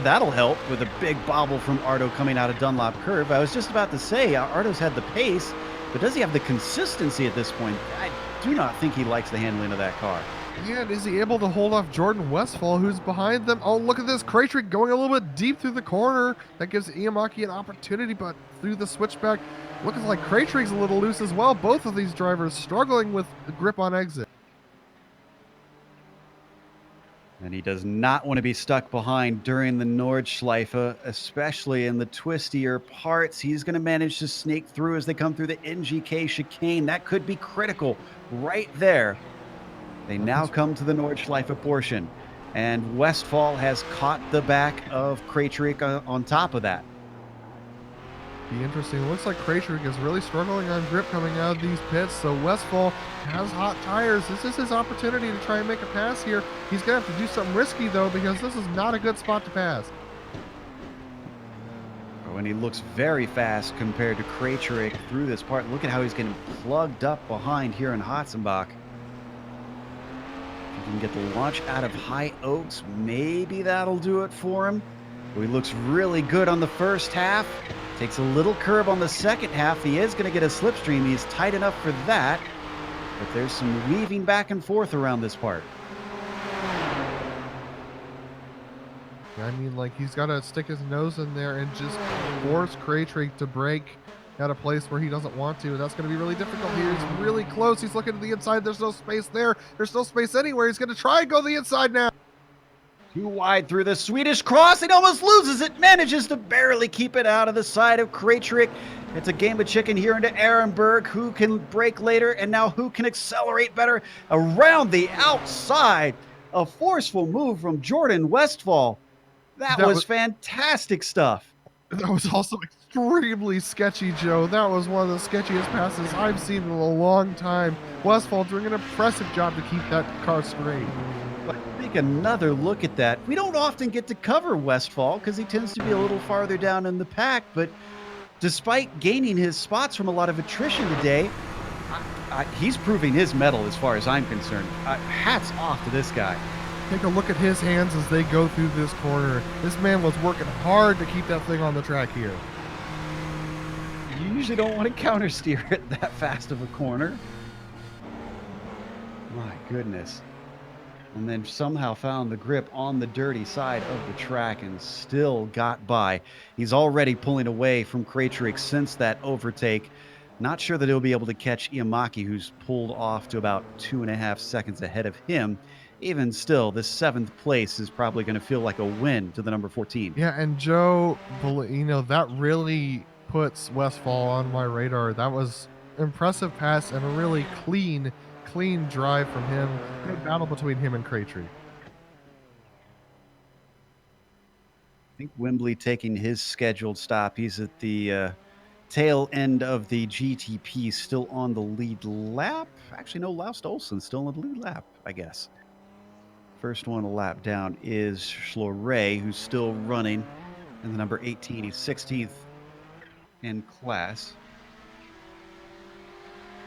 [SPEAKER 2] That'll help with a big bobble from Ardo coming out of Dunlop Curve. I was just about to say, Ardo's had the pace, but does he have the consistency at this point? I do not think he likes the handling of that car.
[SPEAKER 3] Yeah, and is he able to hold off Jordan Westfall, who's behind them? Oh, look at this. Krejcik going a little bit deep through the corner. That gives Iamaki an opportunity, but through the switchback, looking like Krejcik's a little loose as well. Both of these drivers struggling with the grip on exit.
[SPEAKER 2] And he does not want to be stuck behind during the Nordschleife, especially in the twistier parts. He's going to manage to snake through as they come through the NGK chicane. That could be critical right there. They now come to the Nordschleife portion, and Westfall has caught the back of Krejcik on top of that.
[SPEAKER 3] Be interesting. It looks like Krejcik is really struggling on grip coming out of these pits, so Westfall has hot tires. This is his opportunity to try and make a pass here. He's going to have to do something risky, though, because this is not a good spot to pass.
[SPEAKER 2] Oh, and he looks very fast compared to Krejcik through this part. Look at how he's getting plugged up behind here in Hatzenbach. If he can get the launch out of High Oaks, maybe that'll do it for him. He looks really good on the first half. Takes a little curb on the second half. He is going to get a slipstream. He's tight enough for that. But there's some weaving back and forth around this part.
[SPEAKER 3] I mean, like, he's got to stick his nose in there and just force Kraytrick to break at a place where he doesn't want to. And that's going to be really difficult here. He's really close. He's looking to the inside. There's no space there. There's no space anywhere. He's going to try and go the inside now.
[SPEAKER 2] Too wide through the Swedish cross. It almost loses it. Manages to barely keep it out of the side of Kraytrick. It's a game of chicken here into Ehrenberg. Who can break later, and now who can accelerate better around the outside? A forceful move from Jordan Westphal. That was fantastic stuff.
[SPEAKER 3] That was also extremely sketchy, Joe. That was one of the sketchiest passes I've seen in a long time. Westphal doing an impressive job to keep that car straight.
[SPEAKER 2] But take another look at that. We don't often get to cover Westphal because he tends to be a little farther down in the pack, but despite gaining his spots from a lot of attrition today, he's proving his mettle as far as I'm concerned. Hats off to this guy.
[SPEAKER 3] Take a look at his hands as they go through this corner. This man was working hard to keep that thing on the track here.
[SPEAKER 2] You usually don't want to counter steer it that fast of a corner. My goodness. And then somehow found the grip on the dirty side of the track and still got by. He's already pulling away from Kraytrick since that overtake. Not sure that he'll be able to catch Iamaki, who's pulled off to about 2.5 seconds ahead of him. Even still, this 7th place is probably going to feel like a win to the number 14.
[SPEAKER 3] Yeah, and Joe, you know, that really puts Westphal on my radar. That was impressive pass and a really clean drive from him. Good battle between him and Kraytrick.
[SPEAKER 2] I think Wembley taking his scheduled stop. He's at the tail end of the GTP, still on the lead lap. Actually, no, Laust Olsen still on the lead lap, I guess. First one a lap down is Schlore, who's still running in the number 18. He's 16th in class.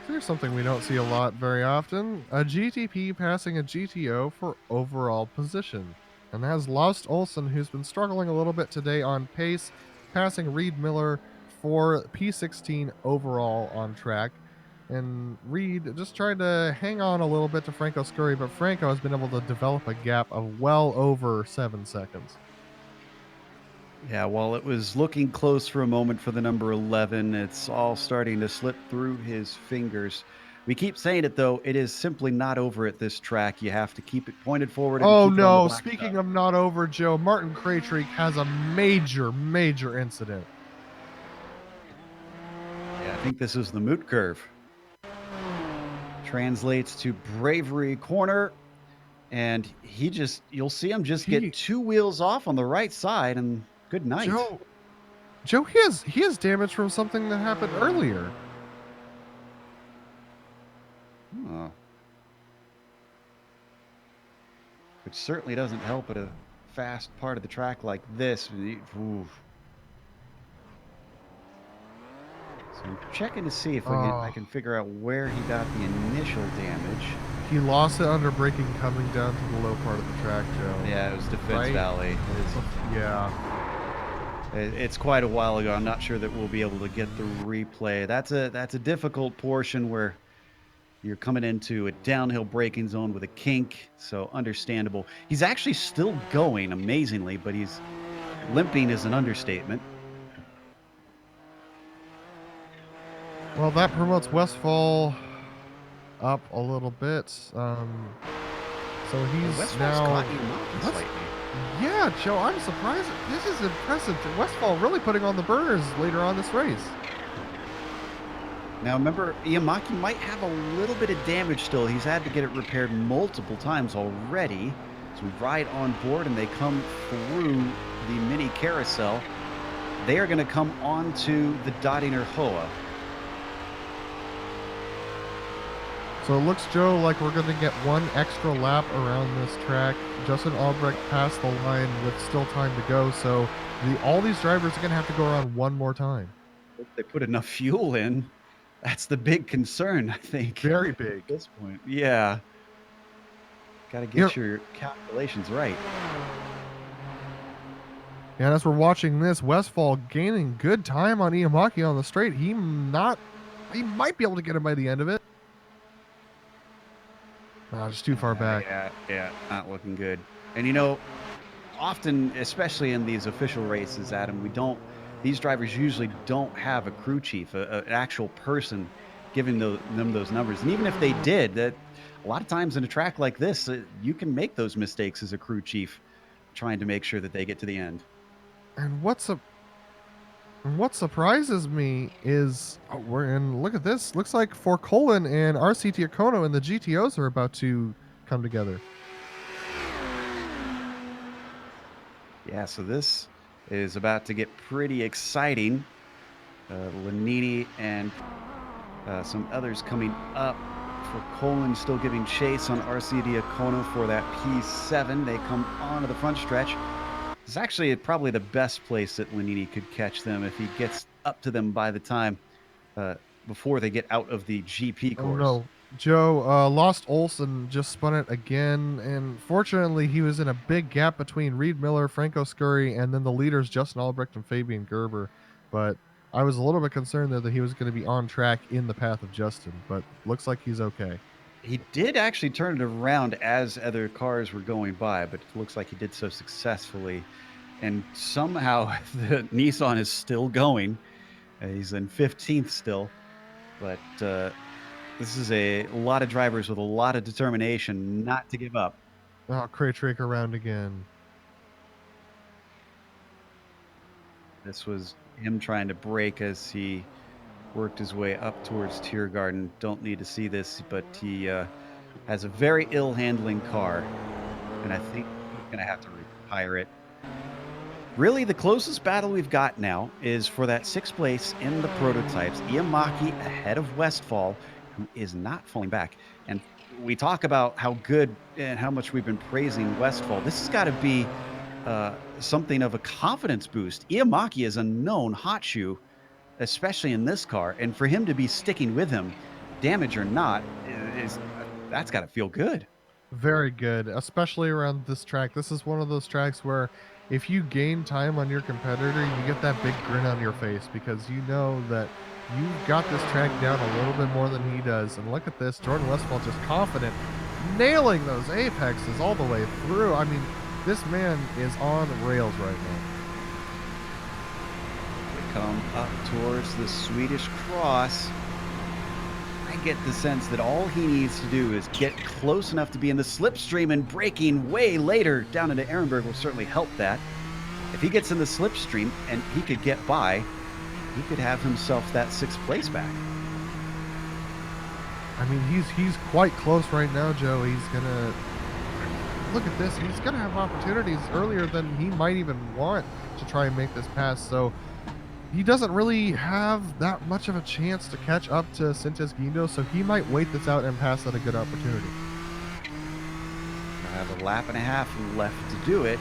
[SPEAKER 3] Here's something we don't see a lot very often. A GTP passing a GTO for overall position. And that has Laust Olsen, who's been struggling a little bit today on pace, passing Reed Miller for P16 overall on track. And Reed just tried to hang on a little bit to Franco Scurry, but Franco has been able to develop a gap of well over 7 seconds.
[SPEAKER 2] Yeah, while it was looking close for a moment for the number 11, it's all starting to slip through his fingers. We keep saying it, though. It is simply not over at this track. You have to keep it pointed forward.
[SPEAKER 3] Oh, no. Speaking of not over, Joe, Martin Kraytrick has a major incident.
[SPEAKER 2] Yeah, I think this is the Moot Curve. Translates to Bravery Corner, and you'll see him just get 2 wheels off on the right side, and good night.
[SPEAKER 3] Joe, he has damage from something that happened earlier.
[SPEAKER 2] Oh. Which certainly doesn't help at a fast part of the track like this. Ooh. So I'm checking to see if I can figure out where he got the initial damage.
[SPEAKER 3] He lost it under braking coming down to the low part of the track, Joe.
[SPEAKER 2] Yeah, it was Defense Valley. It's quite a while ago. I'm not sure that we'll be able to get the replay. That's a difficult portion where you're coming into a downhill braking zone with a kink, so understandable. He's actually still going amazingly, but he's limping is an understatement.
[SPEAKER 3] Well, that promotes Westphal up a little bit. So he's now. Yeah, Joe, I'm surprised. This is impressive. Westphal really putting on the burners later on this race.
[SPEAKER 2] Now, remember, Iamaki might have a little bit of damage still. He's had to get it repaired multiple times already. So we ride on board, and they come through the mini carousel. They are going to come onto the Dottinger Hoa.
[SPEAKER 3] So it looks, Joe, like we're going to get 1 extra lap around this track. Justin Albrecht passed the line with still time to go, so all these drivers are going to have to go around 1 more time.
[SPEAKER 2] Hope they put enough fuel in. That's the big concern, I think.
[SPEAKER 3] Very big.
[SPEAKER 2] At this point. Yeah. Got to get your calculations right.
[SPEAKER 3] And as we're watching this, Westphal gaining good time on Iamaki on the straight. He might be able to get him by the end of it. Just too far back.
[SPEAKER 2] Yeah, not looking good. And you know, often, especially in these official races, Adam, these drivers usually don't have a crew chief, an actual person giving them those numbers. And even if they did, that a lot of times in a track like this, you can make those mistakes as a crew chief, trying to make sure that they get to the end.
[SPEAKER 3] And what surprises me is look at this. Looks like For Colin and RCT Akono and the GTOs are about to come together.
[SPEAKER 2] Yeah, so this is about to get pretty exciting. Lanini and some others coming up. For Colin still giving chase on RCD Akono for that P7. They come onto the front stretch. It's actually probably the best place that Lanini could catch them if he gets up to them by the time before they get out of the GP course.
[SPEAKER 3] Oh no, Joe, lost Olsen, just spun it again, and fortunately he was in a big gap between Reed Miller, Franco Scurry, and then the leaders Justin Albrecht and Fabian Gerber. But I was a little bit concerned there that he was going to be on track in the path of Justin, but looks like he's okay.
[SPEAKER 2] He did actually turn it around as other cars were going by, but it looks like he did so successfully. And somehow the Nissan is still going. He's in 15th still. But this is a lot of drivers with a lot of determination not to give up.
[SPEAKER 3] Oh, Craytrick around again.
[SPEAKER 2] This was him trying to brake as he worked his way up towards Tiergarten. Don't need to see this, but he has a very ill handling car, and I think he's going to have to retire it. Really, the closest battle we've got now is for that 6th place in the prototypes. Iamaki ahead of Westphal, who is not falling back. And we talk about how good and how much we've been praising Westphal. This has got to be something of a confidence boost. Iamaki is a known hot shoe, especially in this car. And for him to be sticking with him, damage or not, that's got to feel good.
[SPEAKER 3] Very good, especially around this track. This is one of those tracks where if you gain time on your competitor, you get that big grin on your face because you know that you've got this track down a little bit more than he does. And look at this, Jordan Westphal just confident, nailing those apexes all the way through. I mean, this man is on rails right now.
[SPEAKER 2] We come up towards the Swedish cross. I get the sense that all he needs to do is get close enough to be in the slipstream, and braking way later down into Ehrenberg will certainly help that. If he gets in the slipstream and he could get by, he could have himself that 6th place back.
[SPEAKER 3] I mean, he's quite close right now, Joe. He's gonna look at this. He's gonna have opportunities earlier than he might even want to try and make this pass. So he doesn't really have that much of a chance to catch up to Sintes Guindo, so he might wait this out and pass at a good opportunity.
[SPEAKER 2] I have a lap and a half left to do it.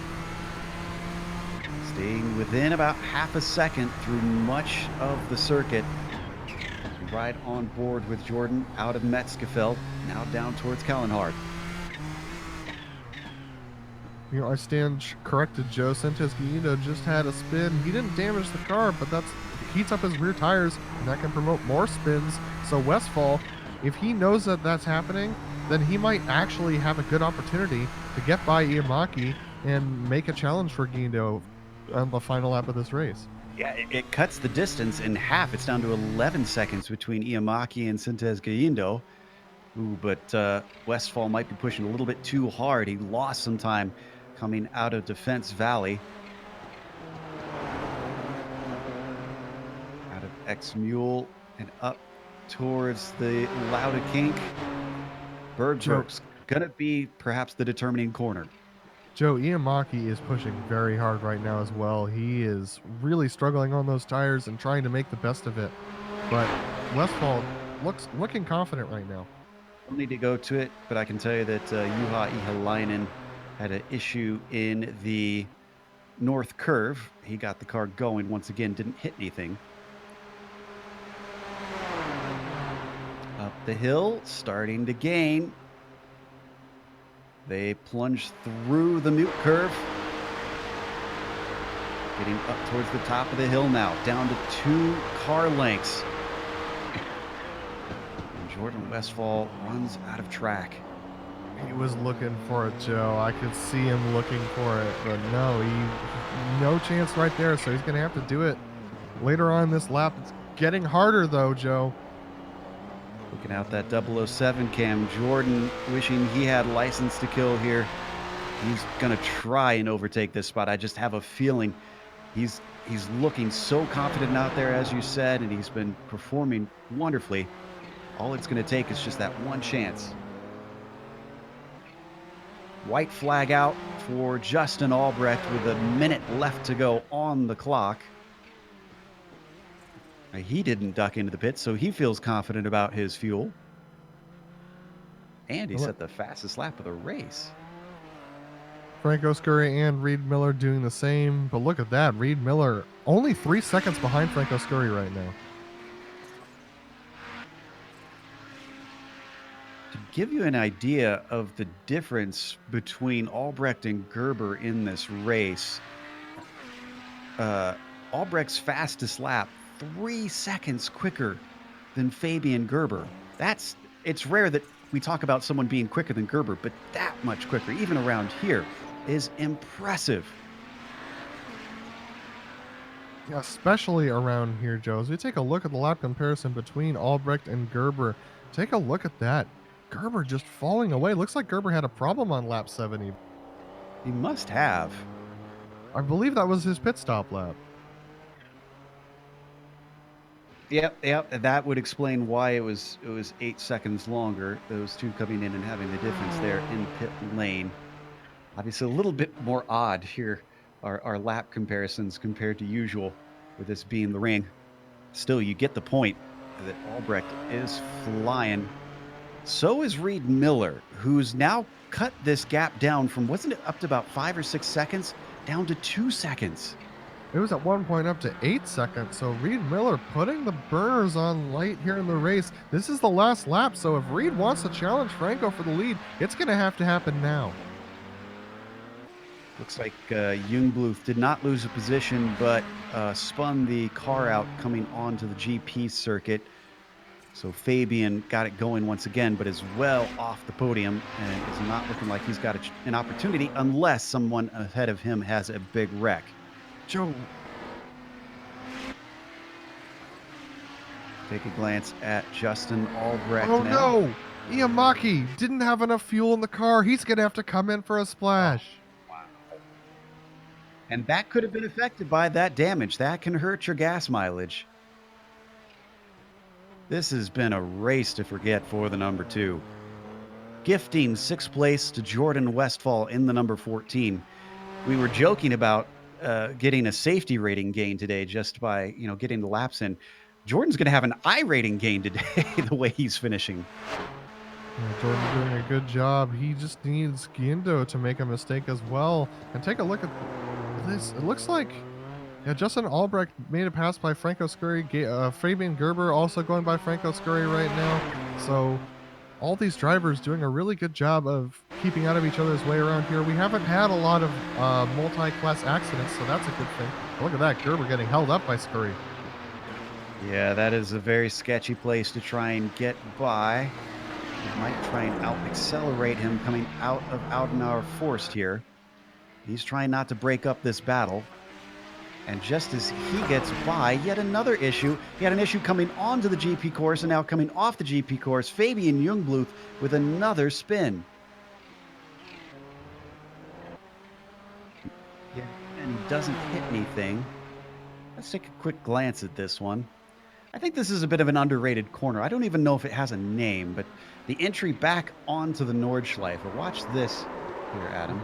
[SPEAKER 2] Staying within about half a second through much of the circuit. Right on board with Jordan out of Metzgefeld, now down towards Kallenhard.
[SPEAKER 3] You know, I stand corrected, Joe. Sintes Guindo just had a spin. He didn't damage the car, but that's heats up his rear tires, and that can promote more spins. So Westphal, if he knows that that's happening, then he might actually have a good opportunity to get by Iamaki and make a challenge for Guindo on the final lap of this race.
[SPEAKER 2] Yeah, it cuts the distance in half. It's down to 11 seconds between Iamaki and Sintes Guindo. Ooh, but Westphal might be pushing a little bit too hard. He lost some time coming out of Defense Valley. Out of X-Mule and up towards the Lauda Kink. Bergdorf's gonna be perhaps the determining corner.
[SPEAKER 3] Joe, Iamaki is pushing very hard right now as well. He is really struggling on those tires and trying to make the best of it. But Westphal looking confident right now.
[SPEAKER 2] Don't need to go to it, but I can tell you that Juha Ihalainen had an issue in the north curve. He got the car going once again, didn't hit anything. Up the hill, starting to gain. They plunge through the mute curve. Getting up towards the top of the hill now, down to 2 car lengths. And Jordan Westphal runs out of track.
[SPEAKER 3] He was looking for it, Joe. I could see him looking for it, but no, no chance right there. So he's going to have to do it later on this lap. It's getting harder though, Joe.
[SPEAKER 2] Looking out that 007 cam, Jordan wishing he had license to kill here. He's going to try and overtake this spot. I just have a feeling he's looking so confident out there, as you said, and he's been performing wonderfully. All it's going to take is just that one chance. White flag out for Justin Albrecht with a minute left to go on the clock. He didn't duck into the pit, so he feels confident about his fuel. And he set the fastest lap of the race.
[SPEAKER 3] Franco Scurry and Reed Miller doing the same, but look at that. Reed Miller only 3 seconds behind Franco Scurry right now.
[SPEAKER 2] To give you an idea of the difference between Albrecht and Gerber in this race, Albrecht's fastest lap 3 seconds quicker than Fabian Gerber. It's rare that we talk about someone being quicker than Gerber, but that much quicker, even around here, is impressive.
[SPEAKER 3] Yeah, especially around here, Joe. As we take a look at the lap comparison between Albrecht and Gerber, take a look at that. Gerber just falling away. Looks like Gerber had a problem on lap 7.
[SPEAKER 2] He must have.
[SPEAKER 3] I believe that was his pit stop lap.
[SPEAKER 2] Yep. That would explain why it was 8 seconds longer. Those two coming in and having the difference there in pit lane. Obviously, a little bit more odd here, our lap comparisons compared to usual, with this being the ring. Still, you get the point that Albrecht is flying. So is Reed Miller, who's now cut this gap down from, wasn't it up to about 5 or 6 seconds, down to 2 seconds.
[SPEAKER 3] It was at one point up to 8 seconds. So Reed Miller putting the burners on light here in the race. This is the last lap. So if Reed wants to challenge Franco for the lead, it's going to have to happen now.
[SPEAKER 2] Looks like Jungbluth did not lose a position, but spun the car out coming onto the GP circuit. So Fabian got it going once again, but is well off the podium and is not looking like he's got an opportunity unless someone ahead of him has a big wreck.
[SPEAKER 3] Joe.
[SPEAKER 2] Take a glance at Justin Albrecht
[SPEAKER 3] Oh
[SPEAKER 2] now.
[SPEAKER 3] no! Iamaki didn't have enough fuel in the car. He's going to have to come in for a splash.
[SPEAKER 2] Wow. And that could have been affected by that damage. That can hurt your gas mileage. This has been a race to forget for the number 2. Gifting 6th place to Jordan Westphal in the number 14. We were joking about getting a safety rating gain today just by, getting the laps in. Jordan's going to have an I rating gain today, the way he's finishing.
[SPEAKER 3] Yeah, Jordan doing a good job. He just needs Guindo to make a mistake as well. And take a look at this. It looks like Justin Albrecht made a pass by Franco Scurry. Fabian Gerber also going by Franco Scurry right now. So all these drivers doing a really good job of keeping out of each other's way around here. We haven't had a lot of multi-class accidents, so that's a good thing. Look at that, Gerber getting held up by Scurry.
[SPEAKER 2] Yeah, that is a very sketchy place to try and get by. We might try and out-accelerate him coming out of Oudenauer Forst here. He's trying not to break up this battle. And just as he gets by, yet another issue. He had an issue coming onto the GP course and now coming off the GP course. Fabian Jungbluth with another spin. Yeah, and he doesn't hit anything. Let's take a quick glance at this one. I think this is a bit of an underrated corner. I don't even know if it has a name, but the entry back onto the Nordschleife. Watch this here, Adam.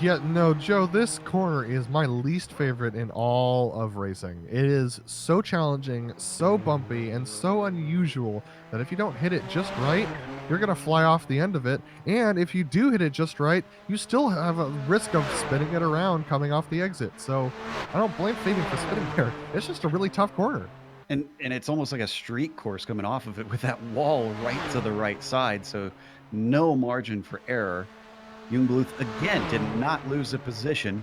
[SPEAKER 3] Yeah, no, Joe, this corner is my least favorite in all of racing. It is so challenging, so bumpy, and so unusual that if you don't hit it just right, you're going to fly off the end of it. And if you do hit it just right, you still have a risk of spinning it around coming off the exit. So I don't blame Fabian for spinning there. It's just a really tough corner.
[SPEAKER 2] And it's almost like a street course coming off of it with that wall right to the right side. So no margin for error. Jungbluth again did not lose a position.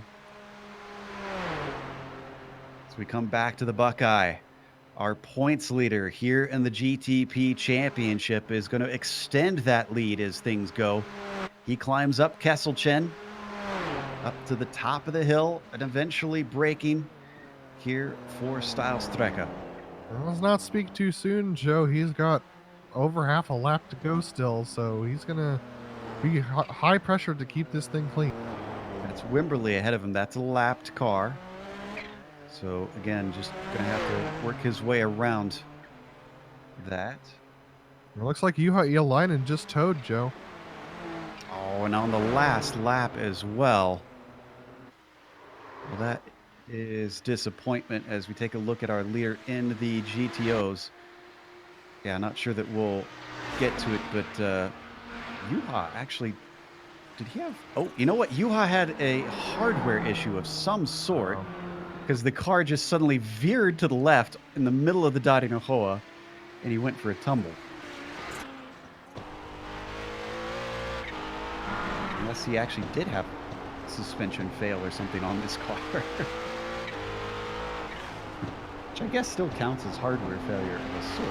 [SPEAKER 2] As we come back to the Buckeye, our points leader here in the GTP Championship is going to extend that lead as things go. He climbs up Kesselchen, up to the top of the hill, and eventually braking here for Stylstrecke.
[SPEAKER 3] Let's not speak too soon, Joe. He's got over half a lap to go still, so he's going to be high pressure to keep this thing clean.
[SPEAKER 2] That's Wimberley ahead of him. That's a lapped car. So, again, just going to have to work his way around that.
[SPEAKER 3] It looks like Leinen just towed, Joe.
[SPEAKER 2] Oh, and on the last lap as well. Well, that is disappointment as we take a look at our leader in the GTOs. Yeah, not sure that we'll get to it, but Juha actually, did he have... Oh, you know what? Juha had a hardware issue of some sort because the car just suddenly veered to the left in the middle of the Dodinger Hoa, and he went for a tumble. Unless he actually did have suspension fail or something on this car. Which I guess still counts as hardware failure of a sort.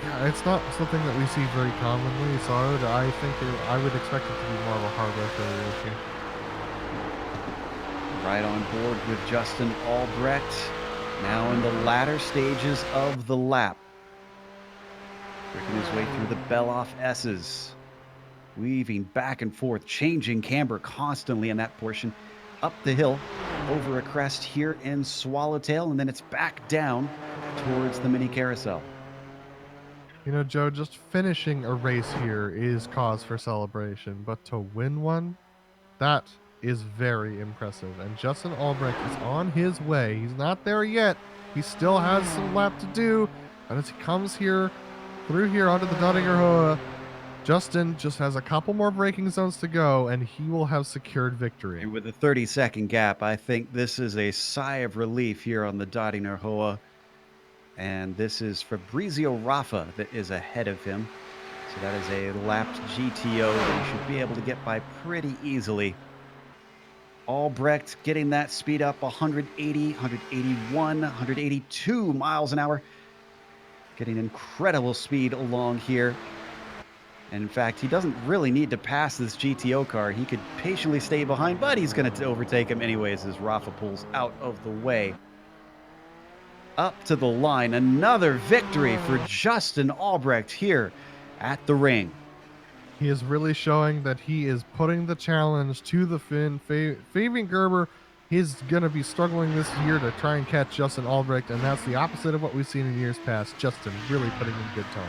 [SPEAKER 3] Yeah, it's not something that we see very commonly, so I would expect it to be more of a hardware failure issue.
[SPEAKER 2] Right on board with Justin Albrecht, now in the latter stages of the lap. Working his way through the Beloff S's. Weaving back and forth, changing camber constantly in that portion. Up the hill, over a crest here in Swallowtail, and then it's back down towards the mini carousel.
[SPEAKER 3] You know, Joe, just finishing a race here is cause for celebration, but to win one, that is very impressive. And Justin Albrecht is on his way. He's not there yet. He still has some lap to do, but as he comes here, through here onto the Dodinger Hoa, Justin just has a couple more braking zones to go, and he will have secured victory.
[SPEAKER 2] And with a 30-second gap, I think this is a sigh of relief here on the Dodinger Hoa. And this is Fabrizio Raffa that is ahead of him. So that is a lapped GTO that he should be able to get by pretty easily. Albrecht getting that speed up 180, 181, 182 miles an hour. Getting incredible speed along here. And in fact, he doesn't really need to pass this GTO car. He could patiently stay behind, but he's going to overtake him anyways as Raffa pulls out of the way. Up to the line, another victory for Justin Albrecht here at the ring.
[SPEAKER 3] He is really showing that he is putting the challenge to the Finn. Fabian Gerber, he's going to be struggling this year to try and catch Justin Albrecht, and that's the opposite of what we've seen in years past. Justin really putting in good tone.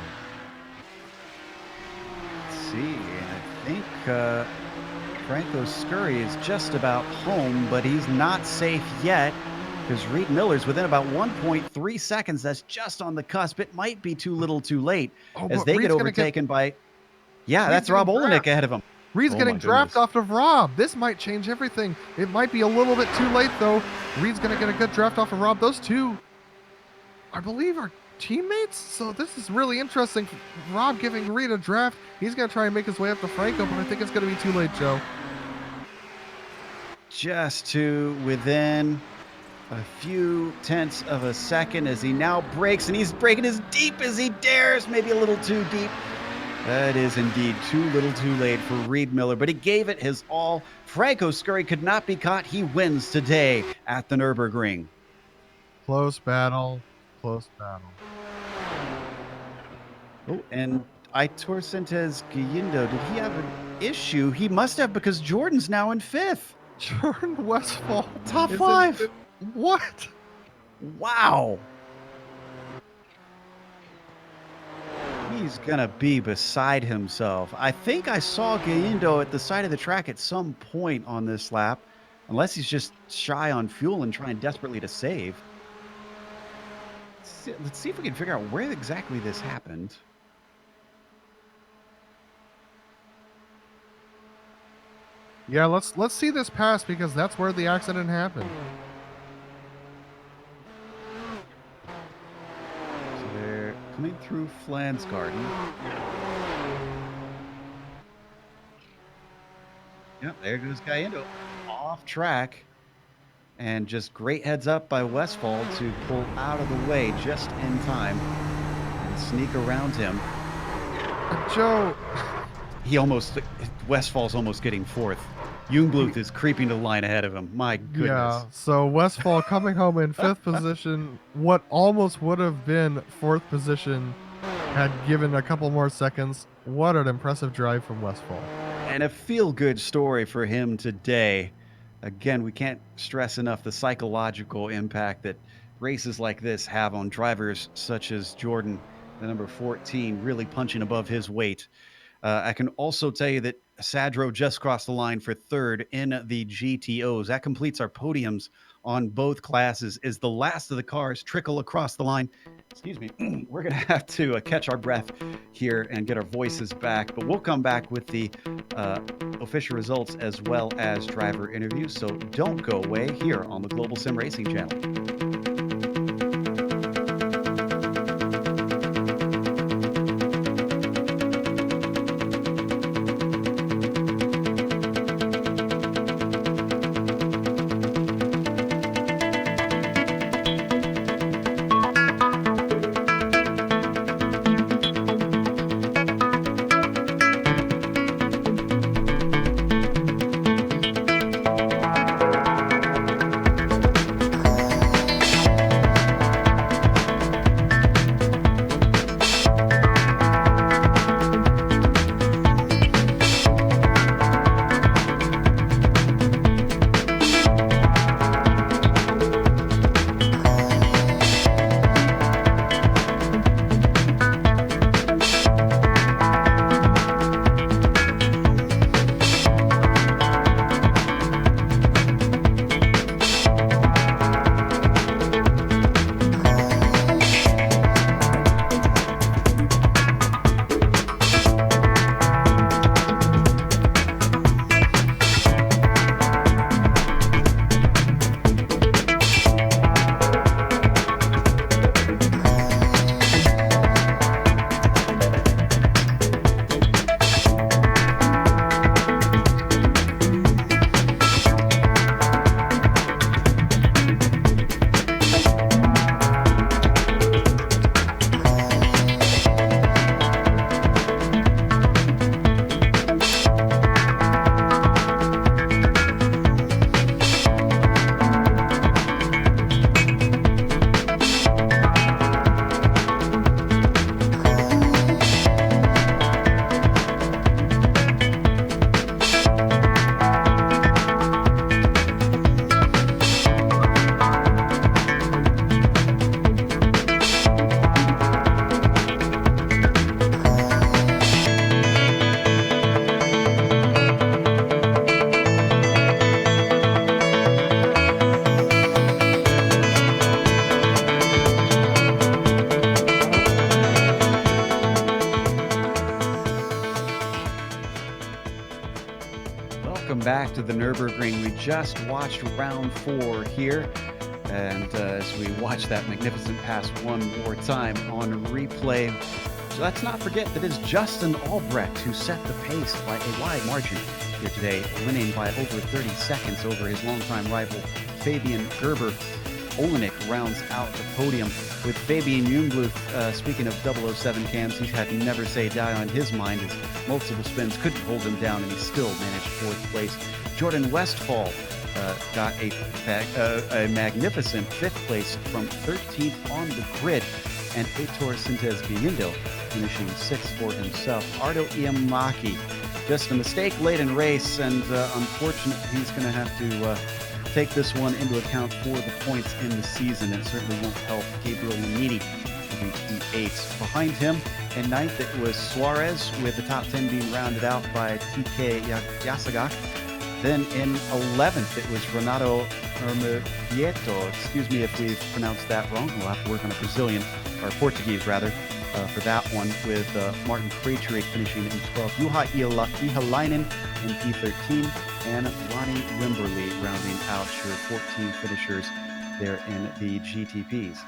[SPEAKER 2] See, I think Franco Scurry is just about home, but he's not safe yet because Reed Miller's within about 1.3 seconds. That's just on the cusp. It might be too little too late as they get overtaken by... Yeah, that's Rob Olenek ahead of him.
[SPEAKER 3] Reed's getting draft off of Rob. This might change everything. It might be a little bit too late, though. Reed's going to get a good draft off of Rob. Those two, I believe, are teammates, so this is really interesting. Rob giving Reed a draft. He's going to try and make his way up to Franco, but I think it's going to be too late, Joe.
[SPEAKER 2] Just to within a few tenths of a second as he now brakes, and he's braking as deep as he dares, maybe a little too deep. That is indeed too little too late for Reed Miller, but he gave it his all. Franco Scurry could not be caught. He wins today at the Nürburgring.
[SPEAKER 3] Close battle. Close battle.
[SPEAKER 2] Oh, and Aitor Sentes Gallindo, did he have an issue? He must have, because Jordan's now in 5th.
[SPEAKER 3] Jordan Westfall.
[SPEAKER 2] Top 5.
[SPEAKER 3] What?
[SPEAKER 2] Wow. He's going to be beside himself. I think I saw Gallindo at the side of the track at some point on this lap, unless he's just shy on fuel and trying desperately to save. Let's see if we can figure out where exactly this happened.
[SPEAKER 3] Yeah, let's see this pass because that's where the accident happened.
[SPEAKER 2] So they're coming through Flansgarden. Yep, there goes Gallindo off track. And just great heads up by Westfall to pull out of the way just in time and sneak around him.
[SPEAKER 3] Joe,
[SPEAKER 2] Westfall's almost getting fourth. Jungbluth is creeping to the line ahead of him. My goodness.
[SPEAKER 3] Yeah, so Westfall coming home in 5th position. What almost would have been 4th position had given a couple more seconds. What an impressive drive from Westfall.
[SPEAKER 2] And a feel-good story for him today. Again, we can't stress enough the psychological impact that races like this have on drivers such as Jordan, the number 14, really punching above his weight. I can also tell you that Sadro just crossed the line for 3rd in the GTOs. That completes our podiums on both classes as the last of the cars trickle across the line. Excuse me. We're going to have to catch our breath here and get our voices back, but we'll come back with the official results as well as driver interviews. So don't go away here on the Global Sim Racing channel. Welcome back to the Nürburgring. We just watched round 4 here, and as we watch that magnificent pass one more time on replay, so let's not forget that it's Justin Albrecht who set the pace by a wide margin here today, winning by over 30 seconds over his longtime rival Fabian Gerber. Olenek rounds out the podium with Fabian Jungbluth. Speaking of 007 cams, he's had never say die on his mind as multiple spins couldn't hold him down and he still managed 4th place. Jordan Westfall got a magnificent 5th place from 13th on the grid, and Heitor Sintes Bindo finishing 6th for himself. Ardo Iamaki, just a mistake-laden race, and unfortunately he's going to have to take this one into account for the points in the season. It certainly won't help Gabriel Lamini to be P8. Behind him in 9th, it was Suarez, with the top 10 being rounded out by TK Yasagak. Then in 11th, it was Renato Hermevieto. Excuse me if we've pronounced that wrong. We'll have to work on a Brazilian, or Portuguese rather, for that one, with Martin Krejcik finishing in 12th. Juha Ihalainen in P13, and Ronnie Wimberly rounding out your 14 finishers there in the GTPs.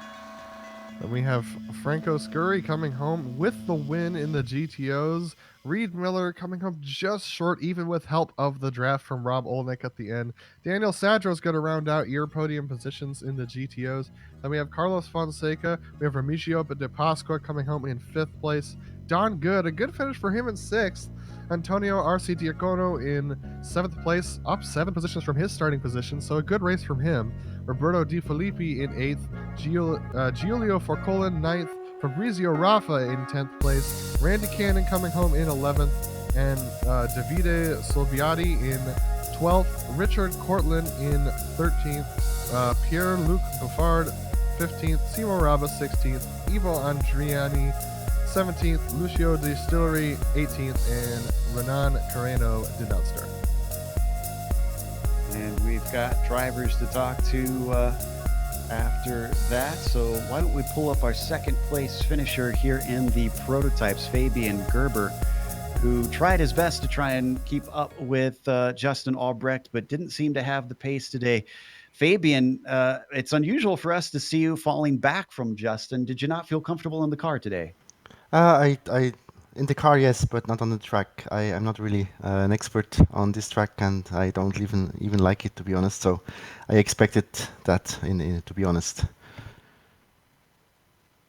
[SPEAKER 3] Then we have Franco Scurry coming home with the win in the GTOs. Reed Miller coming home just short, even with help of the draft from Rob Olnick at the end. Daniel Sadro's going to round out your podium positions in the GTOs. Then we have Carlos Fonseca. We have Remigio de Pasqua coming home in 5th place. Don Good, a good finish for him in 6th. Antonio RC Diacono in 7th place, up 7 positions from his starting position, so a good race from him. Roberto Di Filippi in 8th, Giulio Forcola 9th, Fabrizio Raffa in 10th place, Randy Cannon coming home in 11th, and Davide Solviati in 12th, Richard Cortland in 13th, Pierre-Luc Buffard 15th, Simo Raba 16th, Ivo Andriani 17th, Lucio Distillery 18th, and Renan Carreno did not start.
[SPEAKER 2] And we've got drivers to talk to after that. So why don't we pull up our second place finisher here in the prototypes, Fabian Gerber, who tried his best to try and keep up with Justin Albrecht, but didn't seem to have the pace today. Fabian, it's unusual for us to see you falling back from Justin. Did you not feel comfortable in the car today?
[SPEAKER 4] I in the car, yes, but not on the track. I'm not really an expert on this track, and I don't even like it, to be honest. So I expected that, to be honest.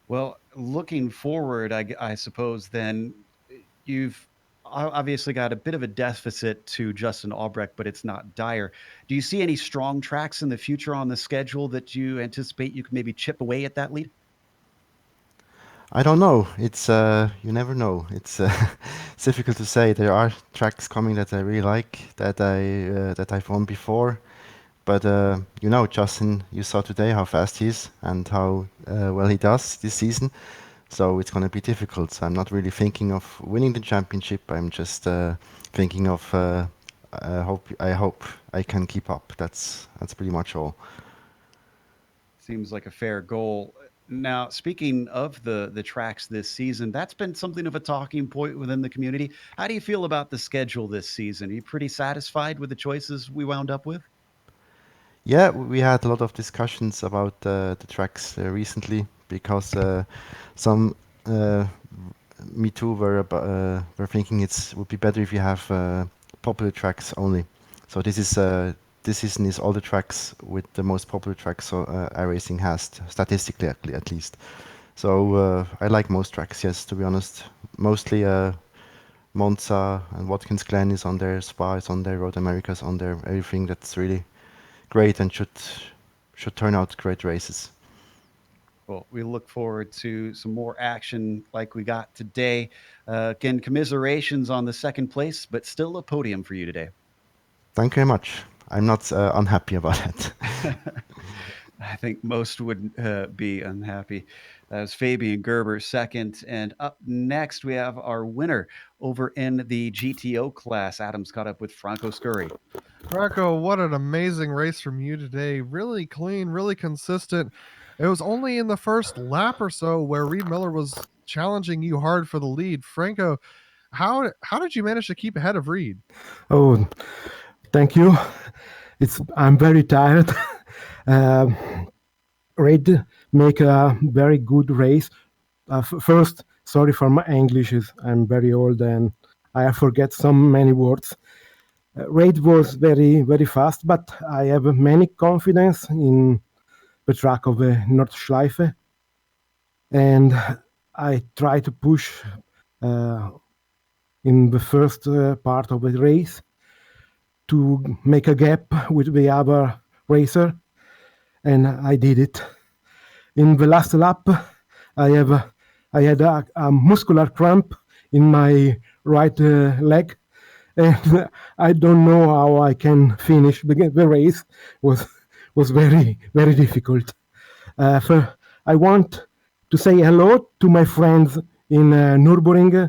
[SPEAKER 2] Well, looking forward, I suppose then you've obviously got a bit of a deficit to Justin Albrecht, but it's not dire. Do you see any strong tracks in the future on the schedule that you anticipate you can maybe chip away at that lead?
[SPEAKER 4] I don't know. It's you never know. It's it's difficult to say. There are tracks coming that I really like, that I've won before, but Justin, you saw today how fast he is and how well he does this season. So it's going to be difficult. So I'm not really thinking of winning the championship. I'm just thinking of I hope I can keep up. That's pretty much all.
[SPEAKER 2] Seems like a fair goal. Now, speaking of the tracks this season, that's been something of a talking point within the community. How do you feel about the schedule this season? Are you pretty satisfied with the choices we wound up with?
[SPEAKER 4] Yeah, we had a lot of discussions about the tracks recently, because some me too were thinking it would be better if you have popular tracks only. So this season is all the tracks with the most popular tracks. So iRacing has, statistically at least. So I like most tracks, yes, to be honest. Mostly Monza and Watkins Glen is on there, Spa is on there, Road America is on there. Everything that's really great and should turn out great races.
[SPEAKER 2] Well, we look forward to some more action like we got today. Again, commiserations on the second place, but still a podium for you today.
[SPEAKER 4] Thank you very much. I'm not unhappy about it.
[SPEAKER 2] I think most would be unhappy. That was Fabian Gerber second. And up next, we have our winner over in the GTO class. Adam's caught up with Franco Scurry.
[SPEAKER 3] Franco, what an amazing race from you today. Really clean, really consistent. It was only in the first lap or so where Reed Miller was challenging you hard for the lead. Franco, how did you manage to keep ahead of Reed?
[SPEAKER 5] Oh, thank you. I'm very tired. Reed make a very good race. First, sorry for my English. I'm very old and I forget many words. Reed was very, very fast, but I have many confidence in the track of the Nordschleife. And I try to push in the first part of the race to make a gap with the other racer, and I did it. In the last lap, I had a muscular cramp in my right leg, and I don't know how I can finish the race. Was very, very difficult. I want to say hello to my friends in Nürburgring,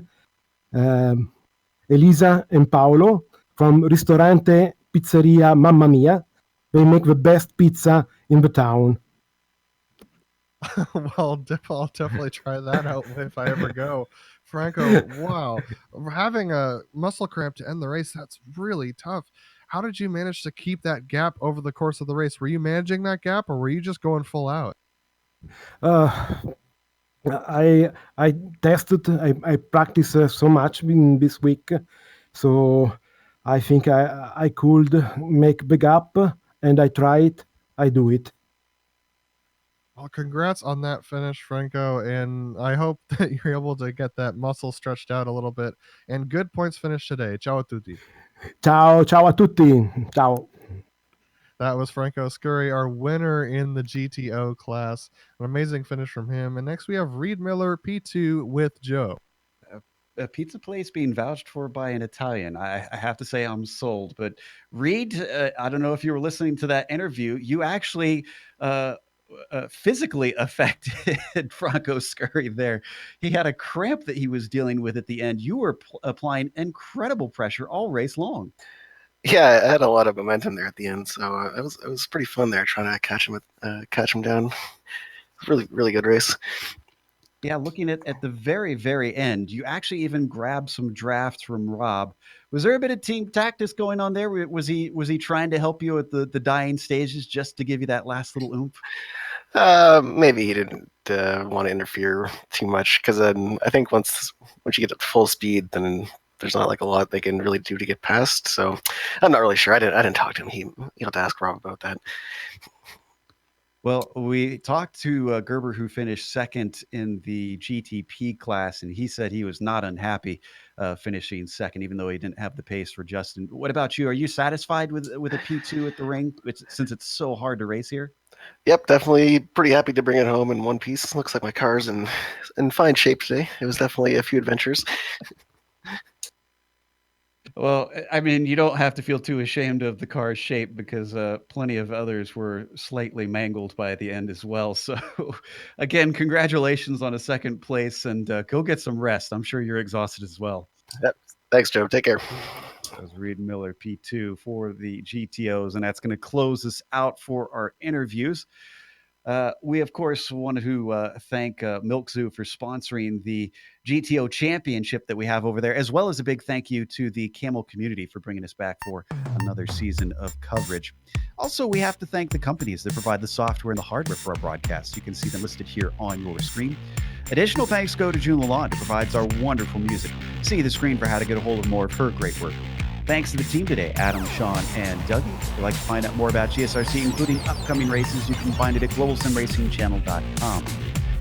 [SPEAKER 5] Elisa and Paolo from Ristorante Pizzeria Mamma Mia. They make the best pizza in the town.
[SPEAKER 3] Well, I'll definitely try that out if I ever go. Franco, wow. Having a muscle cramp to end the race, that's really tough. How did you manage to keep that gap over the course of the race? Were you managing that gap or were you just going full out?
[SPEAKER 5] I tested, I practiced so much in this week, so I think I could make the gap, and I try it, I do it.
[SPEAKER 3] Well, congrats on that finish, Franco, and I hope that you're able to get that muscle stretched out a little bit. And good points finish today. Ciao a tutti.
[SPEAKER 5] Ciao, ciao a tutti. Ciao.
[SPEAKER 3] That was Franco Scurry, our winner in the GTO class. An amazing finish from him. And next we have Reed Miller, P2 with Joe.
[SPEAKER 2] A pizza place being vouched for by an Italian. I have to say I'm sold. But Reed, I don't know if you were listening to that interview. You actually physically affected Franco Scurry there. He had a cramp that he was dealing with at the end. You were applying incredible pressure all race long.
[SPEAKER 6] Yeah, I had a lot of momentum there at the end, so it was pretty fun there trying to catch him down. Really good race.
[SPEAKER 2] Yeah, looking at the very, very end, you actually even grabbed some drafts from Rob. Was there a bit of team tactics going on there? Was he trying to help you at the dying stages just to give you that last little oomph?
[SPEAKER 6] Maybe he didn't want to interfere too much, because I think once you get up to full speed, then there's not like a lot they can really do to get past. So I'm not really sure. I didn't talk to him. You'll have to ask Rob about that.
[SPEAKER 2] Well, we talked to Gerber, who finished second in the GTP class, and he said he was not unhappy finishing second, even though he didn't have the pace for Justin. What about you? Are you satisfied with a P2 at the ring, since it's so hard to race here?
[SPEAKER 6] Yep, definitely pretty happy to bring it home in one piece. Looks like my car's in fine shape today. It was definitely a few adventures.
[SPEAKER 2] Well, I mean, you don't have to feel too ashamed of the car's shape, because plenty of others were slightly mangled by the end as well. So, again, congratulations on a second place, and go get some rest. I'm sure you're exhausted as well.
[SPEAKER 6] Yep. Thanks, Joe. Take care.
[SPEAKER 2] That was Reed Miller, P2 for the GTOs, and that's going to close us out for our interviews. We, of course, want to thank Milk Zoo for sponsoring the GTO Championship that we have over there, as well as a big thank you to the Camel community for bringing us back for another season of coverage. Also, we have to thank the companies that provide the software and the hardware for our broadcasts. You can see them listed here on your screen. Additional thanks go to June Lalonde, who provides our wonderful music. See the screen for how to get a hold of more of her great work. Thanks to the team today, Adam, Sean, and Dougie. If you'd like to find out more about GSRC, including upcoming races, you can find it at globalsimracingchannel.com.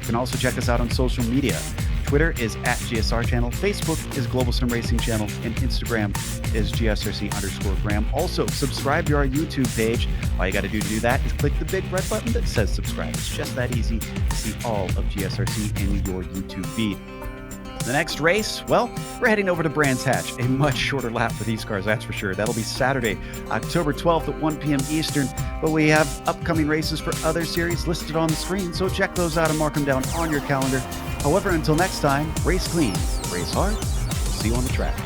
[SPEAKER 2] You can also check us out on social media. Twitter is @GSR Channel, Facebook is Global Sim Racing Channel, and Instagram is GSRC_Graham. Also, subscribe to our YouTube page. All you got to do that is click the big red button that says subscribe. It's just that easy to see all of GSRC in your YouTube feed. The next race, well, we're heading over to Brands Hatch. A much shorter lap for these cars, that's for sure. That'll be Saturday, October 12th at 1 p.m. Eastern. But we have upcoming races for other series listed on the screen, so check those out and mark them down on your calendar. However, until next time, race clean, race hard. See you on the track.